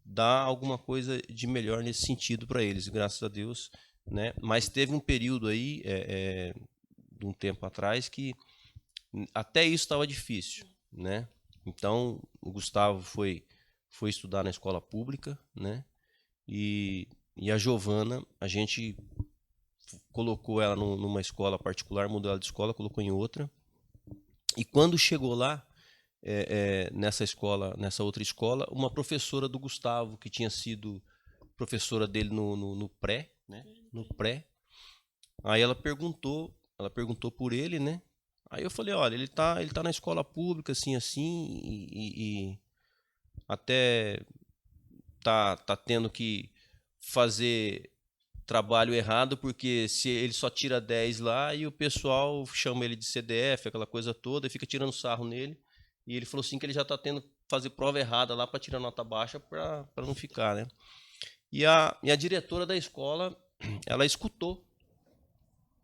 dar alguma coisa de melhor nesse sentido para eles, graças a Deus, né? Mas teve um período aí, de um tempo atrás, que até isso estava difícil, né? Então o Gustavo foi estudar na escola pública, né? E a Giovana, a gente colocou ela numa escola particular, mudou ela de escola, colocou em outra. E quando chegou lá, nessa escola, nessa outra escola, uma professora do Gustavo, que tinha sido professora dele no pré, né? No pré. Aí ela perguntou por ele, né? Aí eu falei, olha, ele tá na escola pública, assim, e até tá tendo que fazer trabalho errado, porque se ele só tira 10 lá e o pessoal chama ele de CDF, aquela coisa toda, e fica tirando sarro nele. E ele falou assim que ele já está tendo que fazer prova errada lá para tirar nota baixa para não ficar, né? E a diretora da escola, ela escutou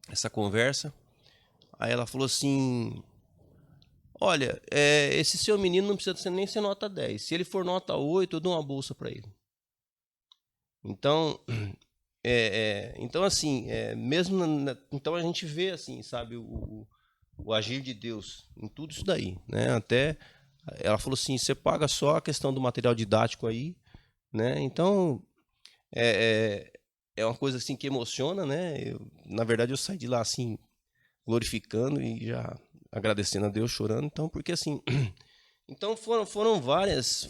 essa conversa. Aí ela falou assim, olha, esse seu menino não precisa nem ser nota 10. Se ele for nota 8, eu dou uma bolsa para ele. Então... então assim, mesmo então a gente vê assim, sabe, o agir de Deus em tudo isso daí, né? Até ela falou assim, você paga só a questão do material didático aí, né? Então é uma coisa assim que emociona, né? Na verdade eu saí de lá assim glorificando e já agradecendo a Deus, chorando, então porque assim, então foram várias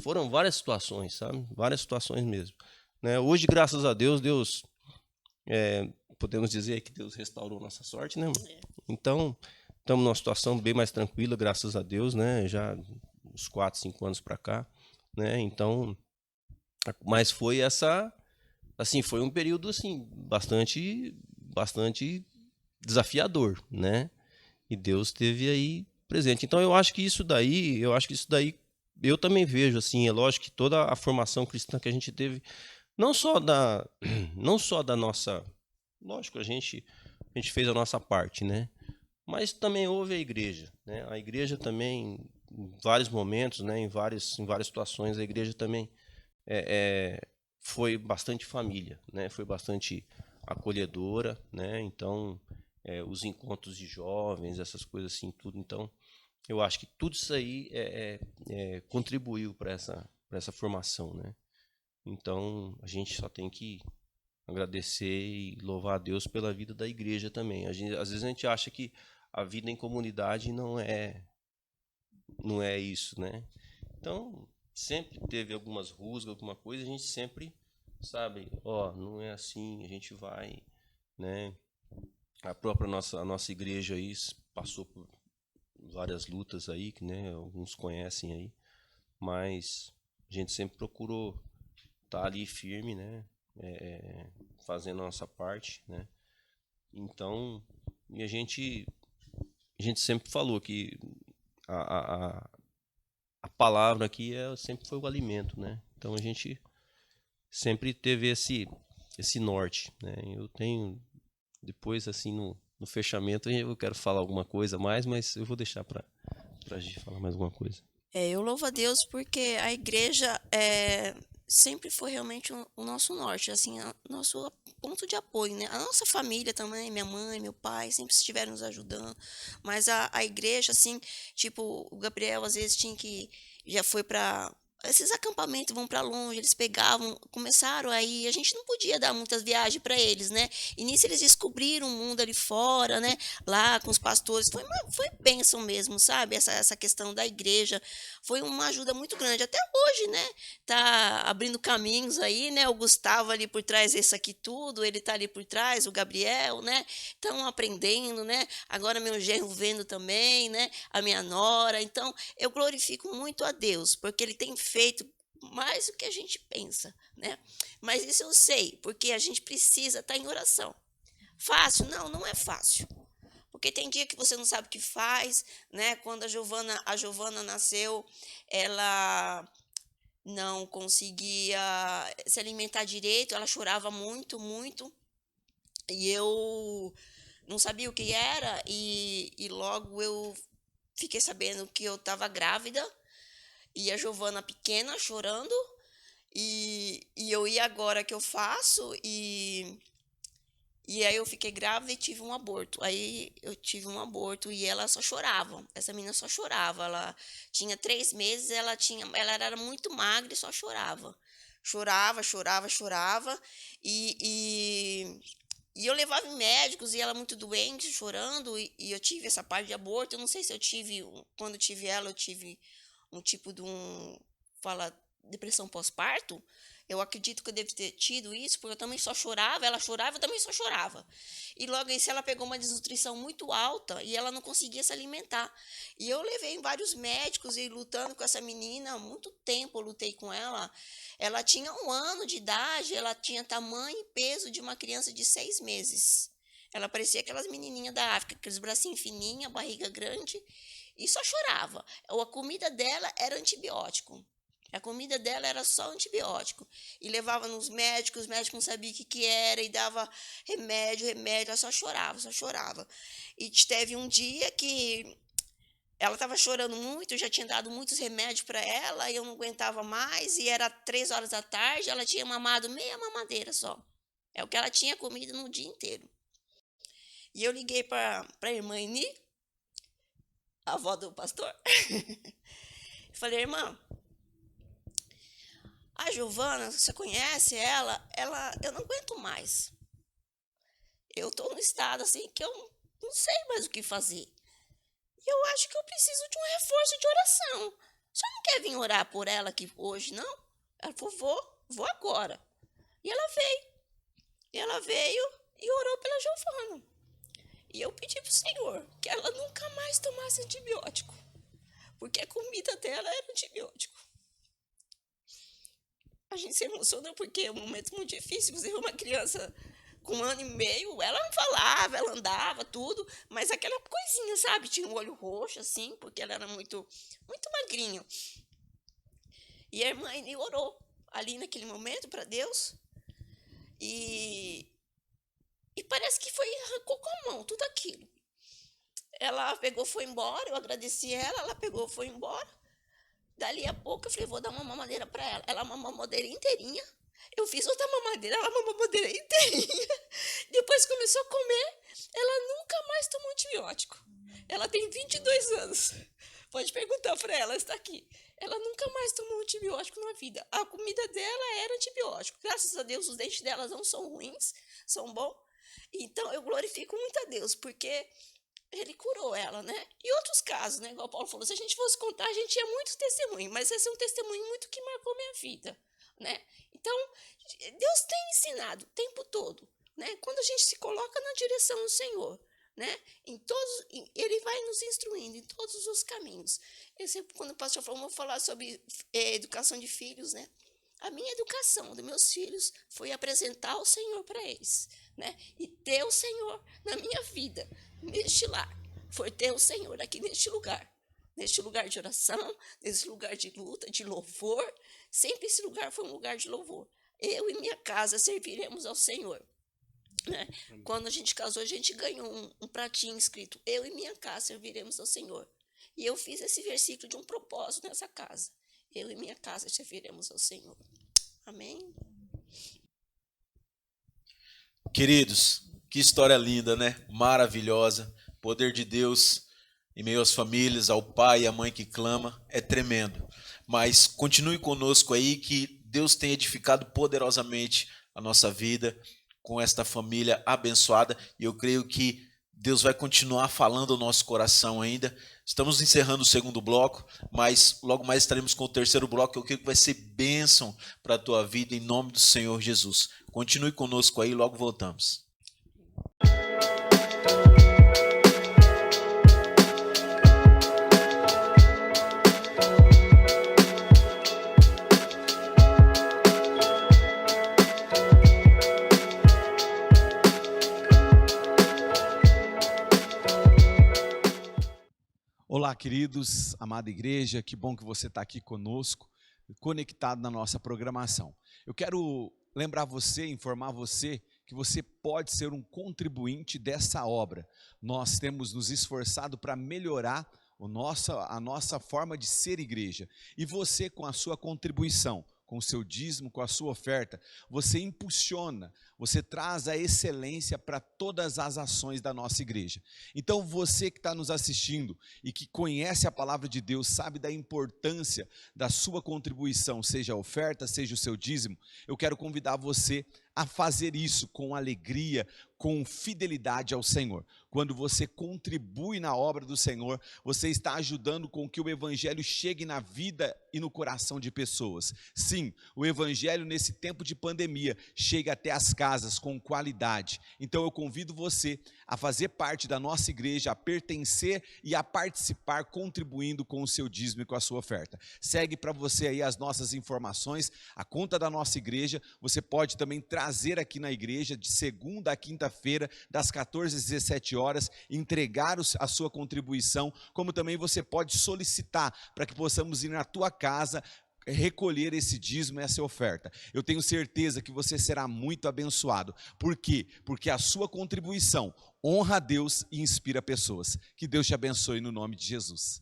situações, sabe? Várias situações mesmo, né? Hoje, graças a Deus podemos dizer que Deus restaurou nossa sorte, né? Então, estamos numa situação bem mais tranquila, graças a Deus, né? Já uns 4, 5 anos para cá, né? Então, mas foi foi um período assim bastante desafiador, né? E Deus esteve aí presente. Então, eu acho que isso daí, eu também vejo assim, é lógico que toda a formação cristã que a gente teve, não só da nossa, lógico, a gente fez a nossa parte, né? Mas também houve a igreja, né? A igreja também, em vários momentos, né? Em várias situações, a igreja também foi bastante família, né? Foi bastante acolhedora, né? Então, os encontros de jovens, essas coisas assim, tudo. Então, eu acho que tudo isso aí contribuiu para essa formação, né? Então, a gente só tem que agradecer e louvar a Deus pela vida da igreja também. Às vezes a gente acha que a vida em comunidade não é isso, né? Então, sempre teve algumas rusgas, alguma coisa, a gente sempre sabe, não é assim, a gente vai, né? A própria nossa igreja aí passou por várias lutas aí, que, né, alguns conhecem aí, mas a gente sempre procurou estar ali firme, né? Fazendo a nossa parte, né? Então, e a gente sempre falou que a palavra aqui sempre foi o alimento, né? Então a gente sempre teve esse norte, né? Eu tenho depois assim no fechamento eu quero falar alguma coisa mais, mas eu vou deixar para a gente falar mais alguma coisa. Eu louvo a Deus porque a igreja sempre foi realmente o nosso norte, assim, nosso ponto de apoio, né? A nossa família também, minha mãe, meu pai, sempre estiveram nos ajudando, mas a igreja, assim, tipo, o Gabriel às vezes já foi para esses acampamentos vão para longe, eles pegavam, começaram aí, a gente não podia dar muitas viagens para eles, né? E nisso eles descobriram o mundo ali fora, né? Lá com os pastores, foi bênção mesmo, sabe? Essa questão da igreja foi uma ajuda muito grande. Até hoje, né? Tá abrindo caminhos aí, né? O Gustavo ali por trás, esse aqui tudo, ele tá ali por trás, o Gabriel, né? Estão aprendendo, né? Agora meu genro vendo também, né? A minha nora. Então, eu glorifico muito a Deus, porque Ele tem feito mais do que a gente pensa, né? Mas isso eu sei, porque a gente precisa estar em oração. Fácil? Não, não é fácil. Porque tem dia que você não sabe o que faz, né? Quando a Giovana nasceu, ela não conseguia se alimentar direito, ela chorava muito, muito. E eu não sabia o que era, e logo eu fiquei sabendo que eu estava grávida, e a Giovana pequena chorando, e eu, e agora que eu faço? E aí eu fiquei grávida e tive um aborto. Aí eu tive um aborto e ela só chorava. Essa menina só chorava. Ela tinha 3 meses, ela era muito magra e só chorava. Chorava, chorava, chorava. E eu levava em médicos e ela muito doente, chorando. E eu tive essa parte de aborto. Eu não sei se eu tive, quando eu tive ela, eu tive um tipo de depressão pós-parto. Eu acredito que eu devo ter tido isso, porque eu também só chorava, ela chorava, eu também só chorava. E logo isso ela pegou uma desnutrição muito alta e ela não conseguia se alimentar. E eu levei em vários médicos e lutando com essa menina, há muito tempo eu lutei com ela. Ela tinha 1 ano de idade, ela tinha tamanho e peso de uma criança de 6 meses. Ela parecia aquelas menininhas da África, aqueles bracinhos fininhos, barriga grande, e só chorava. A comida dela era antibiótico. A comida dela era só antibiótico. E levava nos médicos, os médicos não sabiam o que era, e dava remédio, ela só chorava, só chorava. E teve um dia que ela estava chorando muito, eu já tinha dado muitos remédios para ela, e eu não aguentava mais, e era 3 horas da tarde, ela tinha mamado meia mamadeira só. É o que ela tinha comido no dia inteiro. E eu liguei para a irmã Ini, a avó do pastor, falei: irmã, a Giovana, você conhece ela? Eu não aguento mais. Eu estou num estado assim que eu não sei mais o que fazer. E eu acho que eu preciso de um reforço de oração. Você não quer vir orar por ela aqui hoje, não? Ela falou: vou agora. E ela veio e orou pela Giovana. E eu pedi para o Senhor que ela nunca mais tomasse antibiótico, porque a comida dela era antibiótico. A gente se emociona porque é um momento muito difícil. Você vê uma criança com 1 ano e meio, ela não falava, ela andava, tudo, mas aquela coisinha, sabe? Tinha um olho roxo, assim, porque ela era muito, muito magrinho. E a irmã orou ali naquele momento para Deus. E parece que arrancou com a mão tudo aquilo. Ela pegou, foi embora, eu agradeci ela pegou, foi embora. Dali a pouco eu falei: vou dar uma mamadeira para ela. Ela mamou a mamadeira inteirinha. Eu fiz outra mamadeira, ela mamou a mamadeira inteirinha. Depois começou a comer. Ela nunca mais tomou antibiótico. Ela tem 22 anos. Pode perguntar para ela, está aqui. Ela nunca mais tomou antibiótico na vida. A comida dela era antibiótico. Graças a Deus, os dentes dela não são ruins, são bons. Então, eu glorifico muito a Deus, porque Ele curou ela, né? E outros casos, né? Igual o Paulo falou, se a gente fosse contar, a gente tinha muitos testemunhos, mas esse é um testemunho muito que marcou minha vida, né? Então, Deus tem ensinado o tempo todo, né? Quando a gente se coloca na direção do Senhor, né? Ele vai nos instruindo em todos os caminhos. Eu sempre, quando o pastor falou, vou falar sobre educação de filhos, né? A minha educação dos meus filhos foi apresentar o Senhor para eles, né? E ter o Senhor na minha vida, neste lar. Foi ter o Senhor aqui neste lugar de oração, nesse lugar de luta, de louvor. Sempre esse lugar foi um lugar de louvor. Eu e minha casa serviremos ao Senhor, né? Quando a gente casou, a gente ganhou um pratinho escrito: eu e minha casa serviremos ao Senhor. E eu fiz esse versículo de um propósito nessa casa: eu e minha casa serviremos ao Senhor. Amém? Queridos, que história linda, né? Maravilhosa. Poder de Deus em meio às famílias, ao pai e à mãe que clama, é tremendo. mas continue conosco aí, que Deus tem edificado poderosamente a nossa vida com esta família abençoada, e eu creio que Deus vai continuar falando ao nosso coração ainda. Estamos encerrando o segundo bloco, mas logo mais estaremos com o terceiro bloco. Eu creio que vai ser bênção para a tua vida, em nome do Senhor Jesus. Continue conosco aí, logo voltamos. Olá, queridos, amada igreja, que bom que você está aqui conosco, conectado na nossa programação. Eu quero lembrar você, informar você, que você pode ser um contribuinte dessa obra. Nós temos nos esforçado para melhorar a nossa forma de ser igreja. E você, com a sua contribuição, com o seu dízimo, com a sua oferta, você impulsiona, você traz a excelência para todas as ações da nossa igreja. Então você que está nos assistindo e que conhece a palavra de Deus, sabe da importância da sua contribuição, seja a oferta, seja o seu dízimo, eu quero convidar você a fazer isso com alegria, com fidelidade ao Senhor. Quando você contribui na obra do Senhor, você está ajudando com que o Evangelho chegue na vida e no coração de pessoas. Sim, o Evangelho nesse tempo de pandemia chega até as casas com qualidade. Então eu convido você a fazer parte da nossa igreja, a pertencer e a participar, contribuindo com o seu dízimo e com a sua oferta. Segue para você aí as nossas informações, a conta da nossa igreja. Você pode também trazer aqui na igreja de segunda a quinta-feira, das 14 às 17 horas, entregar a sua contribuição, como também você pode solicitar para que possamos ir na tua casa, recolher esse dízimo e essa oferta. Eu tenho certeza que você será muito abençoado. Por quê? Porque a sua contribuição honra a Deus e inspira pessoas. Que Deus te abençoe no nome de Jesus.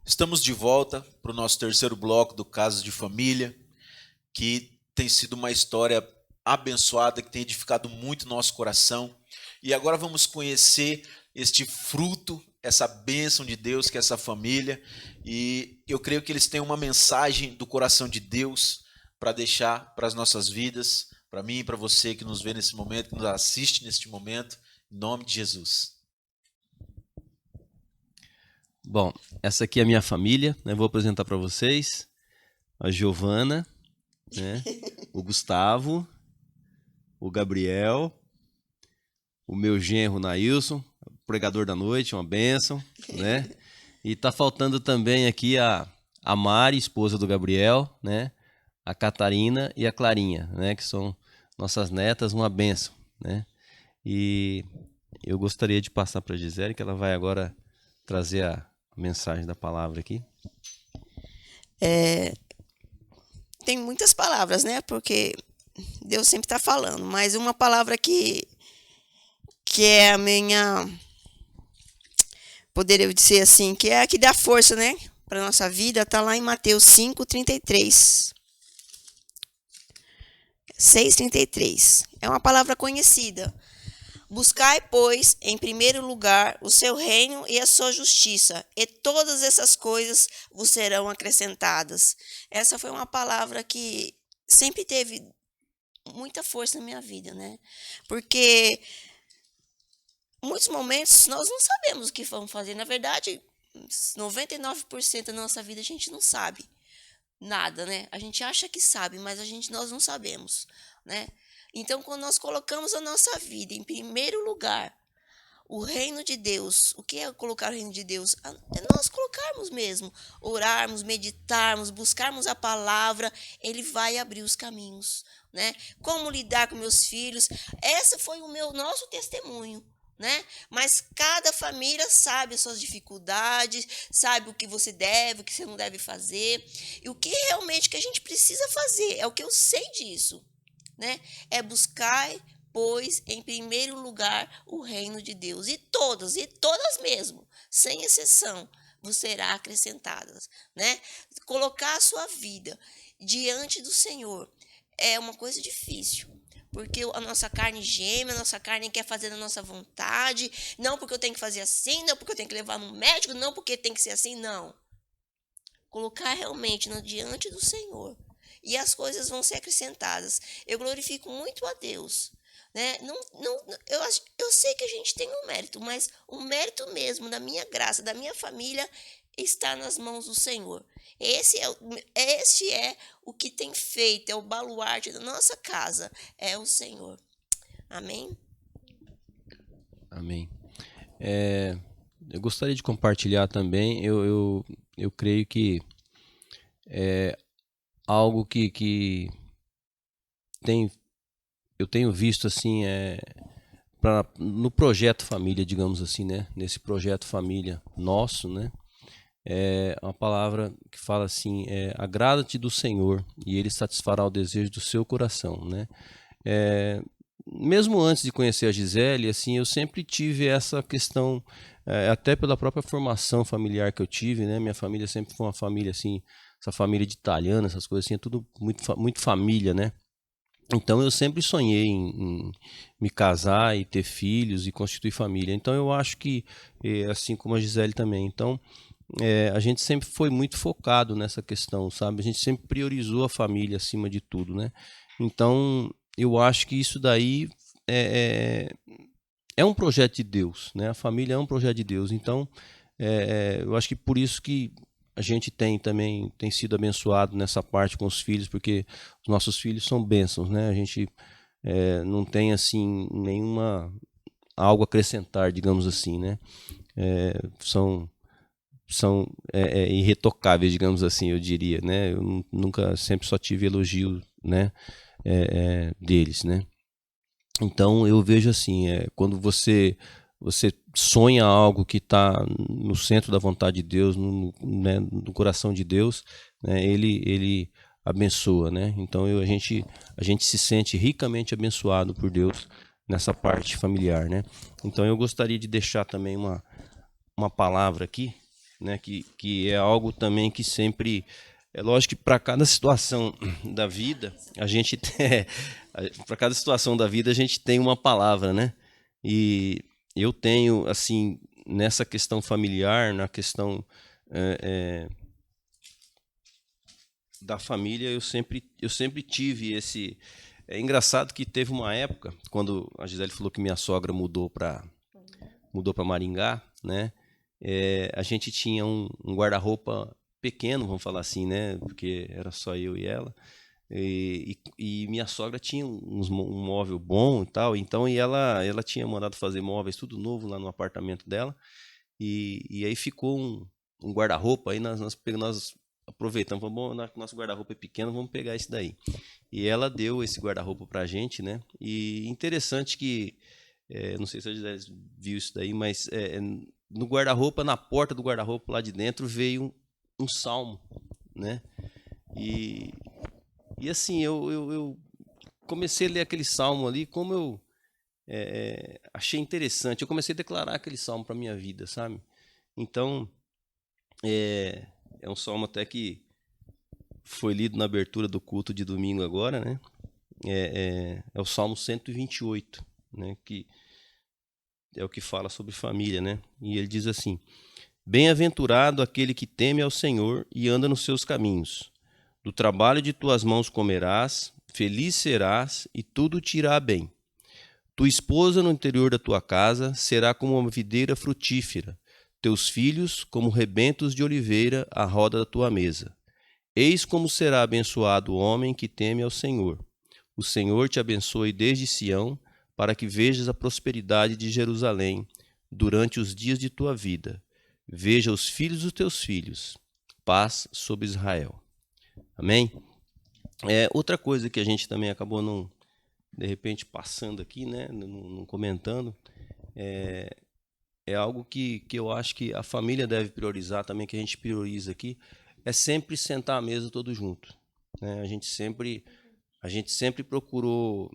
Estamos de volta para o nosso terceiro bloco do Casos de Família, que tem sido uma história abençoada, que tem edificado muito nosso coração. E agora vamos conhecer este fruto, essa bênção de Deus, que é essa família. E eu creio que eles têm uma mensagem do coração de Deus para deixar para as nossas vidas, para mim e para você que nos vê nesse momento, que nos assiste neste momento, em nome de Jesus. Bom, essa aqui é a minha família, né? Vou apresentar para vocês a Giovana, né? O Gustavo, o Gabriel, o meu genro Nailson, pregador da noite, uma bênção, né? E tá faltando também aqui a Mari, esposa do Gabriel, né? A Catarina e a Clarinha, né? Que são nossas netas, uma bênção, né? E eu gostaria de passar para a Gisele, que ela vai agora trazer a mensagem da palavra aqui. Tem muitas palavras, né? Porque Deus sempre está falando, mas uma palavra que é a minha, poderia dizer assim, que é a que dá força, né, para a nossa vida, está lá em Mateus 5:33. 6:33. É uma palavra conhecida. Buscai, pois, em primeiro lugar o seu reino e a sua justiça, e todas essas coisas vos serão acrescentadas. Essa foi uma palavra que sempre teve muita força na minha vida, né? Porque em muitos momentos nós não sabemos o que vamos fazer. Na verdade, 99% da nossa vida a gente não sabe nada, né? A gente acha que sabe, mas nós não sabemos, né? Então, quando nós colocamos a nossa vida em primeiro lugar, o reino de Deus, o que é colocar o reino de Deus? É nós colocarmos mesmo, orarmos, meditarmos, buscarmos a palavra, Ele vai abrir os caminhos, né? Como lidar com meus filhos? Esse foi nosso testemunho, né? Mas cada família sabe as suas dificuldades, sabe o que você deve, o que você não deve fazer, e o que realmente que a gente precisa fazer, é o que eu sei disso, né? É buscar pois em primeiro lugar o reino de Deus, e todas mesmo, sem exceção, vos será acrescentadas, né? Colocar a sua vida diante do Senhor é uma coisa difícil, porque a nossa carne geme, a nossa carne quer fazer a nossa vontade, não porque eu tenho que fazer assim, não porque eu tenho que levar no médico, não porque tem que ser assim, não. Colocar realmente diante do Senhor, e as coisas vão ser acrescentadas. Eu glorifico muito a Deus, né? Eu sei que a gente tem um mérito, mas o mérito mesmo da minha graça, da minha família, está nas mãos do Senhor. Esse é o que tem feito, é o baluarte da nossa casa, é o Senhor. Amém? Amém. Eu gostaria de compartilhar também, eu creio que é algo que eu tenho visto assim, no projeto família, digamos assim, né? Nesse projeto família nosso, né? É uma palavra que fala assim, agrada-te do Senhor e Ele satisfará o desejo do seu coração, né? Mesmo antes de conhecer a Gisele, assim, eu sempre tive essa questão, até pela própria formação familiar que eu tive, né? Minha família sempre foi uma família assim, essa família de italiana, essas coisas assim, é tudo muito família, né? Então eu sempre sonhei em me casar e ter filhos e constituir família. Então eu acho que, assim como a Gisele também, então a gente sempre foi muito focado nessa questão, sabe? A gente sempre priorizou a família acima de tudo, né? Então eu acho que isso daí é um projeto de Deus, né? A família é um projeto de Deus. Então eu acho que por isso que a gente tem sido abençoado nessa parte com os filhos, porque os nossos filhos são bênçãos, né? A gente não tem assim nenhuma algo a acrescentar, digamos assim, né? São irretocáveis, digamos assim, eu diria, né? Eu nunca, sempre só tive elogio, né? Deles, né? Então eu vejo assim, quando você sonha algo que está no centro da vontade de Deus, né, no coração de Deus, né, ele abençoa, né? Então a gente se sente ricamente abençoado por Deus nessa parte familiar, né? Então eu gostaria de deixar também uma palavra aqui, né, que é algo também que sempre, é lógico que para cada situação da vida a gente para cada situação da vida a gente tem uma palavra, né? E eu tenho, assim, nessa questão familiar, na questão da família, eu sempre tive esse... É engraçado que teve uma época, quando a Gisele falou que minha sogra mudou para Maringá, né? A gente tinha um guarda-roupa pequeno, vamos falar assim, né? Porque era só eu e ela. E minha sogra tinha um móvel bom e tal, então ela tinha mandado fazer móveis tudo novo lá no apartamento dela, e aí ficou um guarda-roupa, aí nós aproveitamos, bom, nosso guarda-roupa é pequeno, vamos pegar esse daí. E ela deu esse guarda-roupa pra gente, né? E interessante que, não sei se a Gisele viu isso daí, mas no guarda-roupa, na porta do guarda-roupa lá de dentro, veio um salmo, né? E assim, eu comecei a ler aquele salmo ali, como eu achei interessante. Eu comecei a declarar aquele salmo para minha vida, sabe? Então, é um salmo até que foi lido na abertura do culto de domingo agora, né? É o Salmo 128, né? Que é o que fala sobre família, né? E ele diz assim: Bem-aventurado aquele que teme ao Senhor e anda nos seus caminhos. Do trabalho de tuas mãos comerás, feliz serás e tudo te irá bem. Tua esposa no interior da tua casa será como uma videira frutífera, teus filhos como rebentos de oliveira à roda da tua mesa. Eis como será abençoado o homem que teme ao Senhor. O Senhor te abençoe desde Sião, para que vejas a prosperidade de Jerusalém durante os dias de tua vida. Veja os filhos dos teus filhos. Paz sobre Israel. Amém? Outra coisa que a gente também acabou não, de repente, passando aqui, né, não comentando, é algo que eu acho que a família deve priorizar também, que a gente prioriza aqui, é sempre sentar à mesa todo junto, né? A gente sempre procurou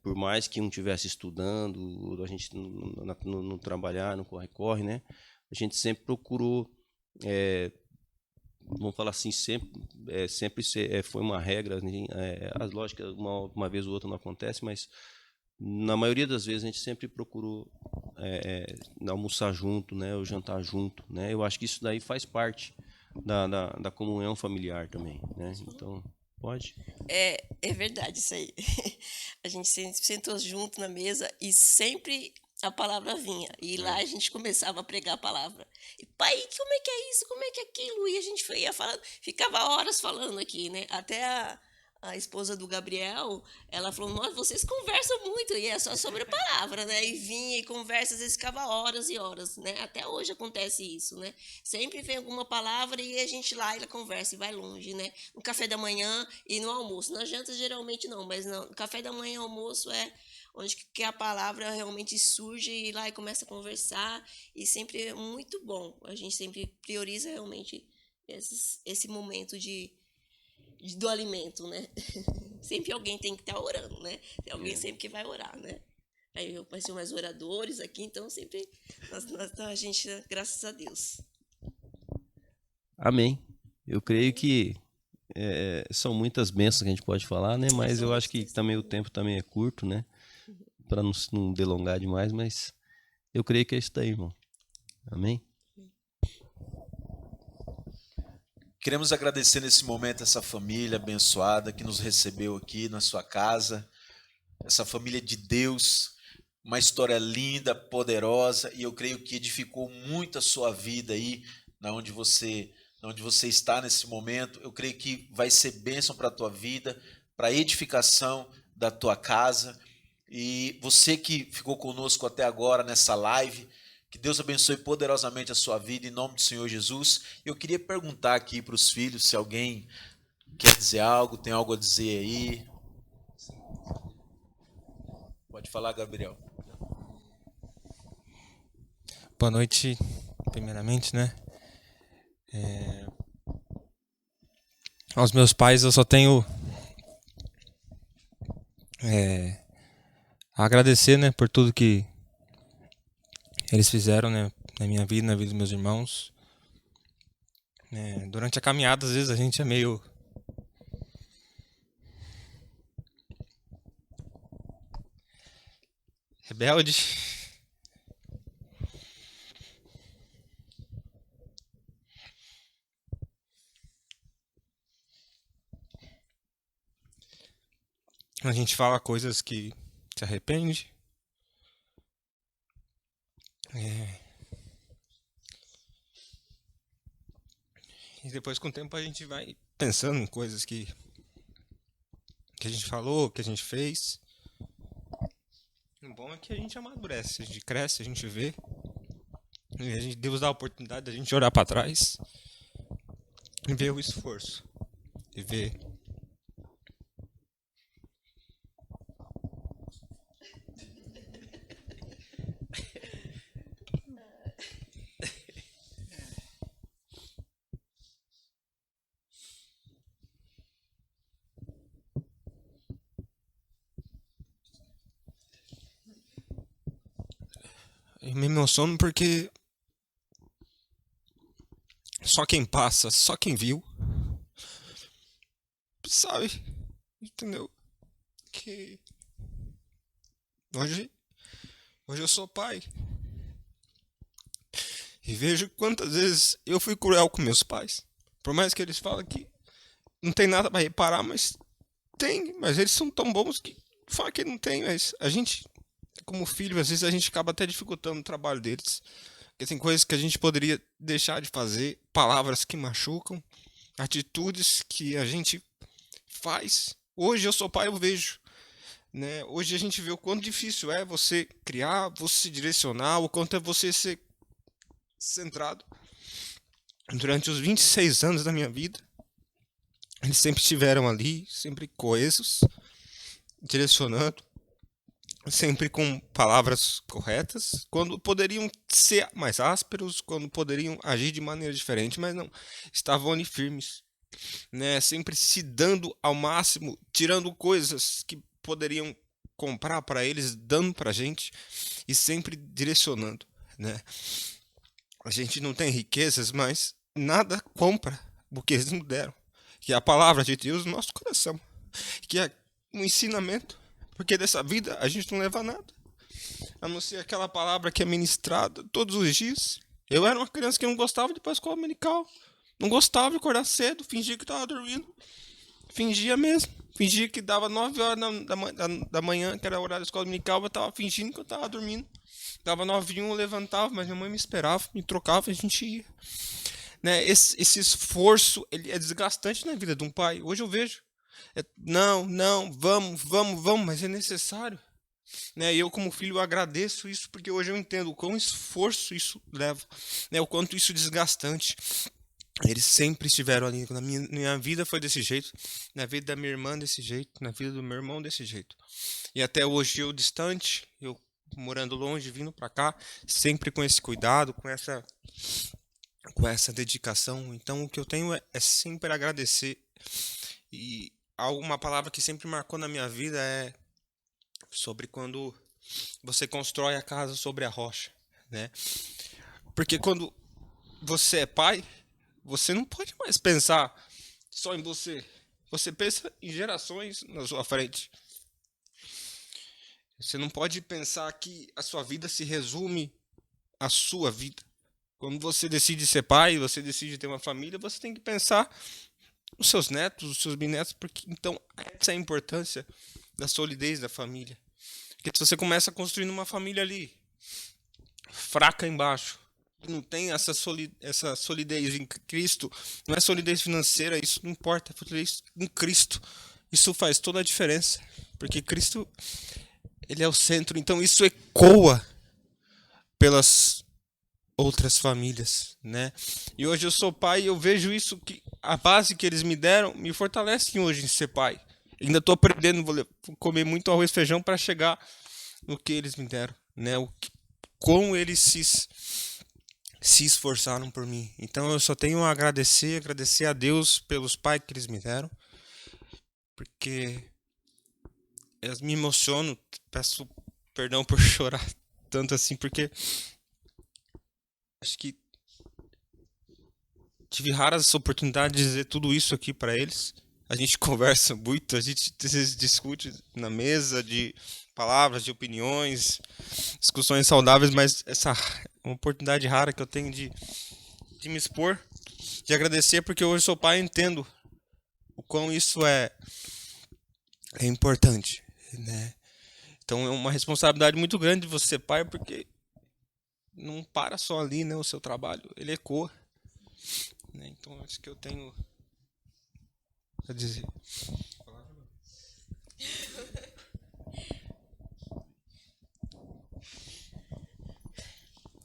por mais que um estivesse estudando, a gente não trabalhar, não corre-corre, né? A gente sempre procurou, vamos falar assim, sempre foi uma regra, as lógicas, uma vez ou outra não acontece, mas na maioria das vezes a gente sempre procurou almoçar junto, né, ou jantar junto, né? Eu acho que isso daí faz parte da comunhão familiar também, né? Então, pode? É verdade isso aí. A gente sempre sentou junto na mesa e sempre a palavra vinha. E lá a gente começava a pregar a palavra. E, pai, como é que é isso? Como é que é aquilo? E a gente ia falando, ficava horas falando aqui, né? Até a esposa do Gabriel, ela falou, nossa, vocês conversam muito, e é só sobre a palavra, né? E vinha e conversa, às vezes ficava horas e horas, né? Até hoje acontece isso, né? Sempre vem alguma palavra e a gente lá, ela conversa e vai longe, né? No café da manhã e no almoço. Na janta, geralmente não, mas no café da manhã e almoço é onde que a palavra realmente surge e lá e começa a conversar, e sempre é muito bom. A gente sempre prioriza realmente esse momento do alimento, né? Sempre alguém tem que estar orando, né? Tem alguém sempre que vai orar, né? Aí vai ser mais oradores aqui, então sempre a gente, graças a Deus. Amém. Eu creio que são muitas bênçãos que a gente pode falar, né? Mas eu acho que também o tempo também é curto, né? Para não delongar demais, mas eu creio que é isso daí, irmão. Amém? Queremos agradecer nesse momento essa família abençoada que nos recebeu aqui na sua casa, essa família de Deus, uma história linda, poderosa, e eu creio que edificou muito a sua vida aí, na onde você está nesse momento. Eu creio que vai ser bênção para a tua vida, para a edificação da tua casa. E você que ficou conosco até agora nessa live, que Deus abençoe poderosamente a sua vida, em nome do Senhor Jesus. Eu queria perguntar aqui para os filhos se alguém quer dizer algo, tem algo a dizer aí. Pode falar, Gabriel. Boa noite, primeiramente, né? Aos meus pais eu só tenho a agradecer, né, por tudo que eles fizeram, né, na minha vida, na vida dos meus irmãos. Durante a caminhada, às vezes a gente é meio rebelde. A gente fala coisas que se arrepende. E depois, com o tempo, a gente vai pensando em coisas que a gente falou, que a gente fez. O bom é que a gente amadurece, a gente cresce, a gente vê. E Deus dá a oportunidade da gente olhar para trás e ver o esforço. E ver eu me emociono porque só quem passa, só quem viu, sabe, entendeu? Que hoje eu sou pai. E vejo quantas vezes eu fui cruel com meus pais. Por mais que eles falem que não tem nada para reparar, mas tem. Mas eles são tão bons que falam que não tem. Mas a gente, como filho, às vezes a gente acaba até dificultando o trabalho deles. Porque tem coisas que a gente poderia deixar de fazer, palavras que machucam, atitudes que a gente faz. Hoje eu sou pai, eu vejo. Né? Hoje a gente vê o quanto difícil é você criar, você se direcionar, o quanto é você ser centrado. Durante os 26 anos da minha vida, eles sempre estiveram ali, sempre coesos, direcionando, sempre com palavras corretas, quando poderiam ser mais ásperos, quando poderiam agir de maneira diferente, mas não, estavam ali firmes, né? Sempre se dando ao máximo, tirando coisas que poderiam comprar para eles, dando para a gente e sempre direcionando, né? A gente não tem riquezas, mas nada compra o que eles nos deram, que é a palavra de Deus no nosso coração, que é um ensinamento, porque dessa vida a gente não leva nada, a não ser aquela palavra que é ministrada todos os dias. Eu era uma criança que não gostava de ir para a escola dominical, não gostava de acordar cedo, fingia que estava dormindo, fingia mesmo, fingia que dava 9 horas da manhã, que era o horário da escola dominical, eu estava fingindo que eu estava dormindo. Dava 9h01, eu levantava, mas minha mãe me esperava, me trocava e a gente ia. Né? Esse esforço, ele é desgastante na vida de um pai. Hoje eu vejo. Não, vamos, mas é necessário. Né? E eu, como filho, eu agradeço isso, porque hoje eu entendo o quão esforço isso leva, né? O quanto isso é desgastante. Eles sempre estiveram ali. Na minha vida foi desse jeito, na vida da minha irmã desse jeito, na vida do meu irmão desse jeito. E até hoje eu distante, eu morando longe, vindo para cá, sempre com esse cuidado, com essa dedicação. Então o que eu tenho é sempre agradecer. E uma palavra que sempre marcou na minha vida é sobre quando você constrói a casa sobre a rocha, né? Porque quando você é pai, você não pode mais pensar só em você. Você pensa em gerações na sua frente. Você não pode pensar que a sua vida se resume à sua vida. Quando você decide ser pai, você decide ter uma família, você tem que pensar nos seus netos, nos seus bisnetos, porque então essa é a importância da solidez da família. Porque se você começa construindo uma família ali, fraca embaixo, não tem essa solidez em Cristo, não é solidez financeira, isso não importa, é solidez em Cristo. Isso faz toda a diferença, porque Cristo, ele é o centro, então isso ecoa pelas outras famílias, né? E hoje eu sou pai e eu vejo isso, que a base que eles me deram me fortalece hoje em ser pai. Ainda estou aprendendo, vou comer muito arroz e feijão para chegar no que eles me deram, né? Como eles se esforçaram por mim. Então eu só tenho a agradecer a Deus pelos pais que eles me deram, porque eu me emociono, peço perdão por chorar tanto assim, porque acho que tive raras oportunidades de dizer tudo isso aqui para eles. A gente conversa muito, a gente discute na mesa de palavras, de opiniões, discussões saudáveis, mas essa é uma oportunidade rara que eu tenho de me expor, de agradecer, porque hoje sou pai e entendo o quão isso é importante, né? Então é uma responsabilidade muito grande de você ser pai, porque não para só ali, né? O seu trabalho, ele ecoa, né? Então acho que eu tenho a dizer.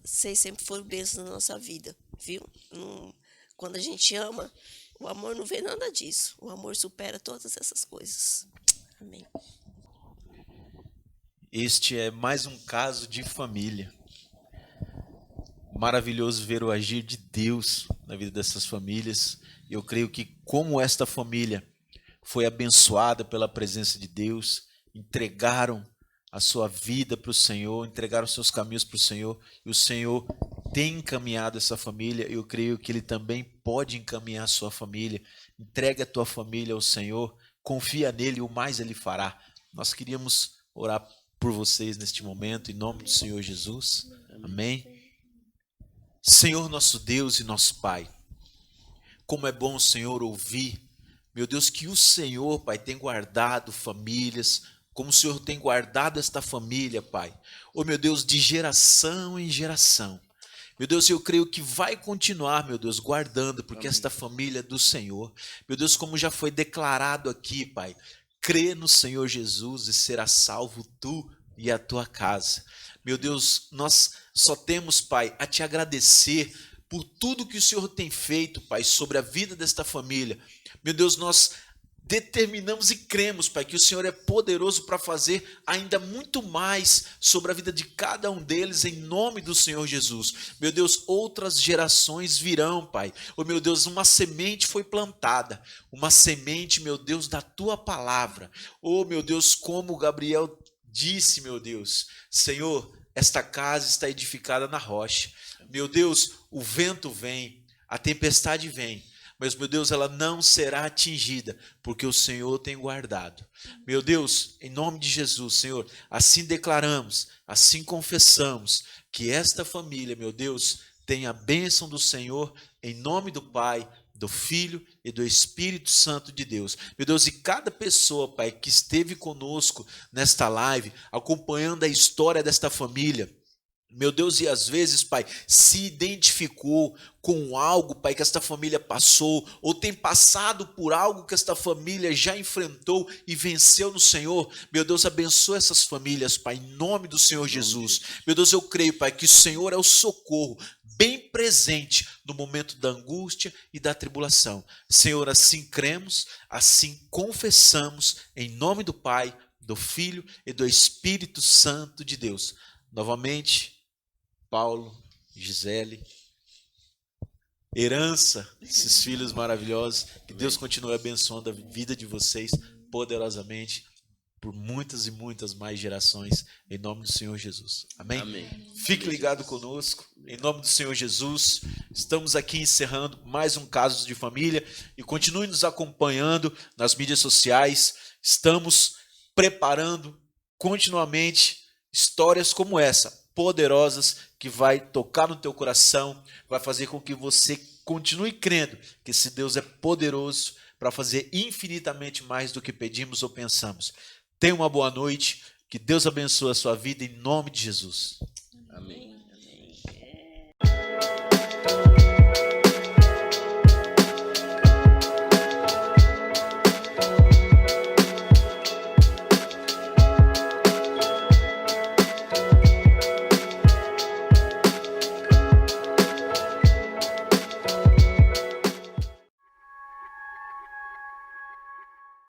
Vocês sempre foram bênçãos na nossa vida, viu? Quando a gente ama, o amor não vê nada disso. O amor supera todas essas coisas. Amém. Este é mais um caso de família. Maravilhoso ver o agir de Deus na vida dessas famílias. Eu creio que como esta família foi abençoada pela presença de Deus, entregaram a sua vida para o Senhor, entregaram seus caminhos para o Senhor, e o Senhor tem encaminhado essa família. Eu creio que Ele também pode encaminhar a sua família. Entrega a tua família ao Senhor, confia nele, o mais Ele fará. Nós queríamos orar por vocês neste momento, em nome do Senhor Jesus. Amém. Senhor nosso Deus e nosso Pai, como é bom, Senhor, ouvir, meu Deus, que o Senhor, Pai, tem guardado famílias, como o Senhor tem guardado esta família, Pai. Oh, meu Deus, de geração em geração. Meu Deus, eu creio que vai continuar, meu Deus, guardando, porque esta família é do Senhor. Meu Deus, como já foi declarado aqui, Pai, crê no Senhor Jesus e será salvo tu e a tua casa. Meu Deus, nós só temos, Pai, a te agradecer por tudo que o Senhor tem feito, Pai, sobre a vida desta família. Meu Deus, nós determinamos e cremos, Pai, que o Senhor é poderoso para fazer ainda muito mais sobre a vida de cada um deles, em nome do Senhor Jesus. Meu Deus, outras gerações virão, Pai. Oh, meu Deus, uma semente foi plantada, uma semente, meu Deus, da Tua palavra. Oh, meu Deus, como Gabriel disse, meu Deus, Senhor, esta casa está edificada na rocha. Meu Deus, o vento vem, a tempestade vem, mas, meu Deus, ela não será atingida, porque o Senhor tem guardado. Meu Deus, em nome de Jesus, Senhor, assim declaramos, assim confessamos, que esta família, meu Deus, tem a bênção do Senhor, em nome do Pai, do Filho e do Espírito Santo de Deus. Meu Deus, e cada pessoa, Pai, que esteve conosco nesta live, acompanhando a história desta família, meu Deus, e às vezes, Pai, se identificou com algo, Pai, que esta família passou, ou tem passado por algo que esta família já enfrentou e venceu no Senhor. Meu Deus, abençoa essas famílias, Pai, em nome do Senhor Jesus. Meu Deus, eu creio, Pai, que o Senhor é o socorro bem presente no momento da angústia e da tribulação. Senhor, assim cremos, assim confessamos, em nome do Pai, do Filho e do Espírito Santo de Deus. Novamente, Paulo, Gisele, herança desses filhos maravilhosos, que Deus continue abençoando a vida de vocês poderosamente por muitas e muitas mais gerações, em nome do Senhor Jesus. Amém? Amém. Fique ligado conosco, em nome do Senhor Jesus. Estamos aqui encerrando mais um Casos de Família e continue nos acompanhando nas mídias sociais. Estamos preparando continuamente histórias como essa, poderosas, que vai tocar no teu coração, vai fazer com que você continue crendo que esse Deus é poderoso para fazer infinitamente mais do que pedimos ou pensamos. Tenha uma boa noite, que Deus abençoe a sua vida em nome de Jesus.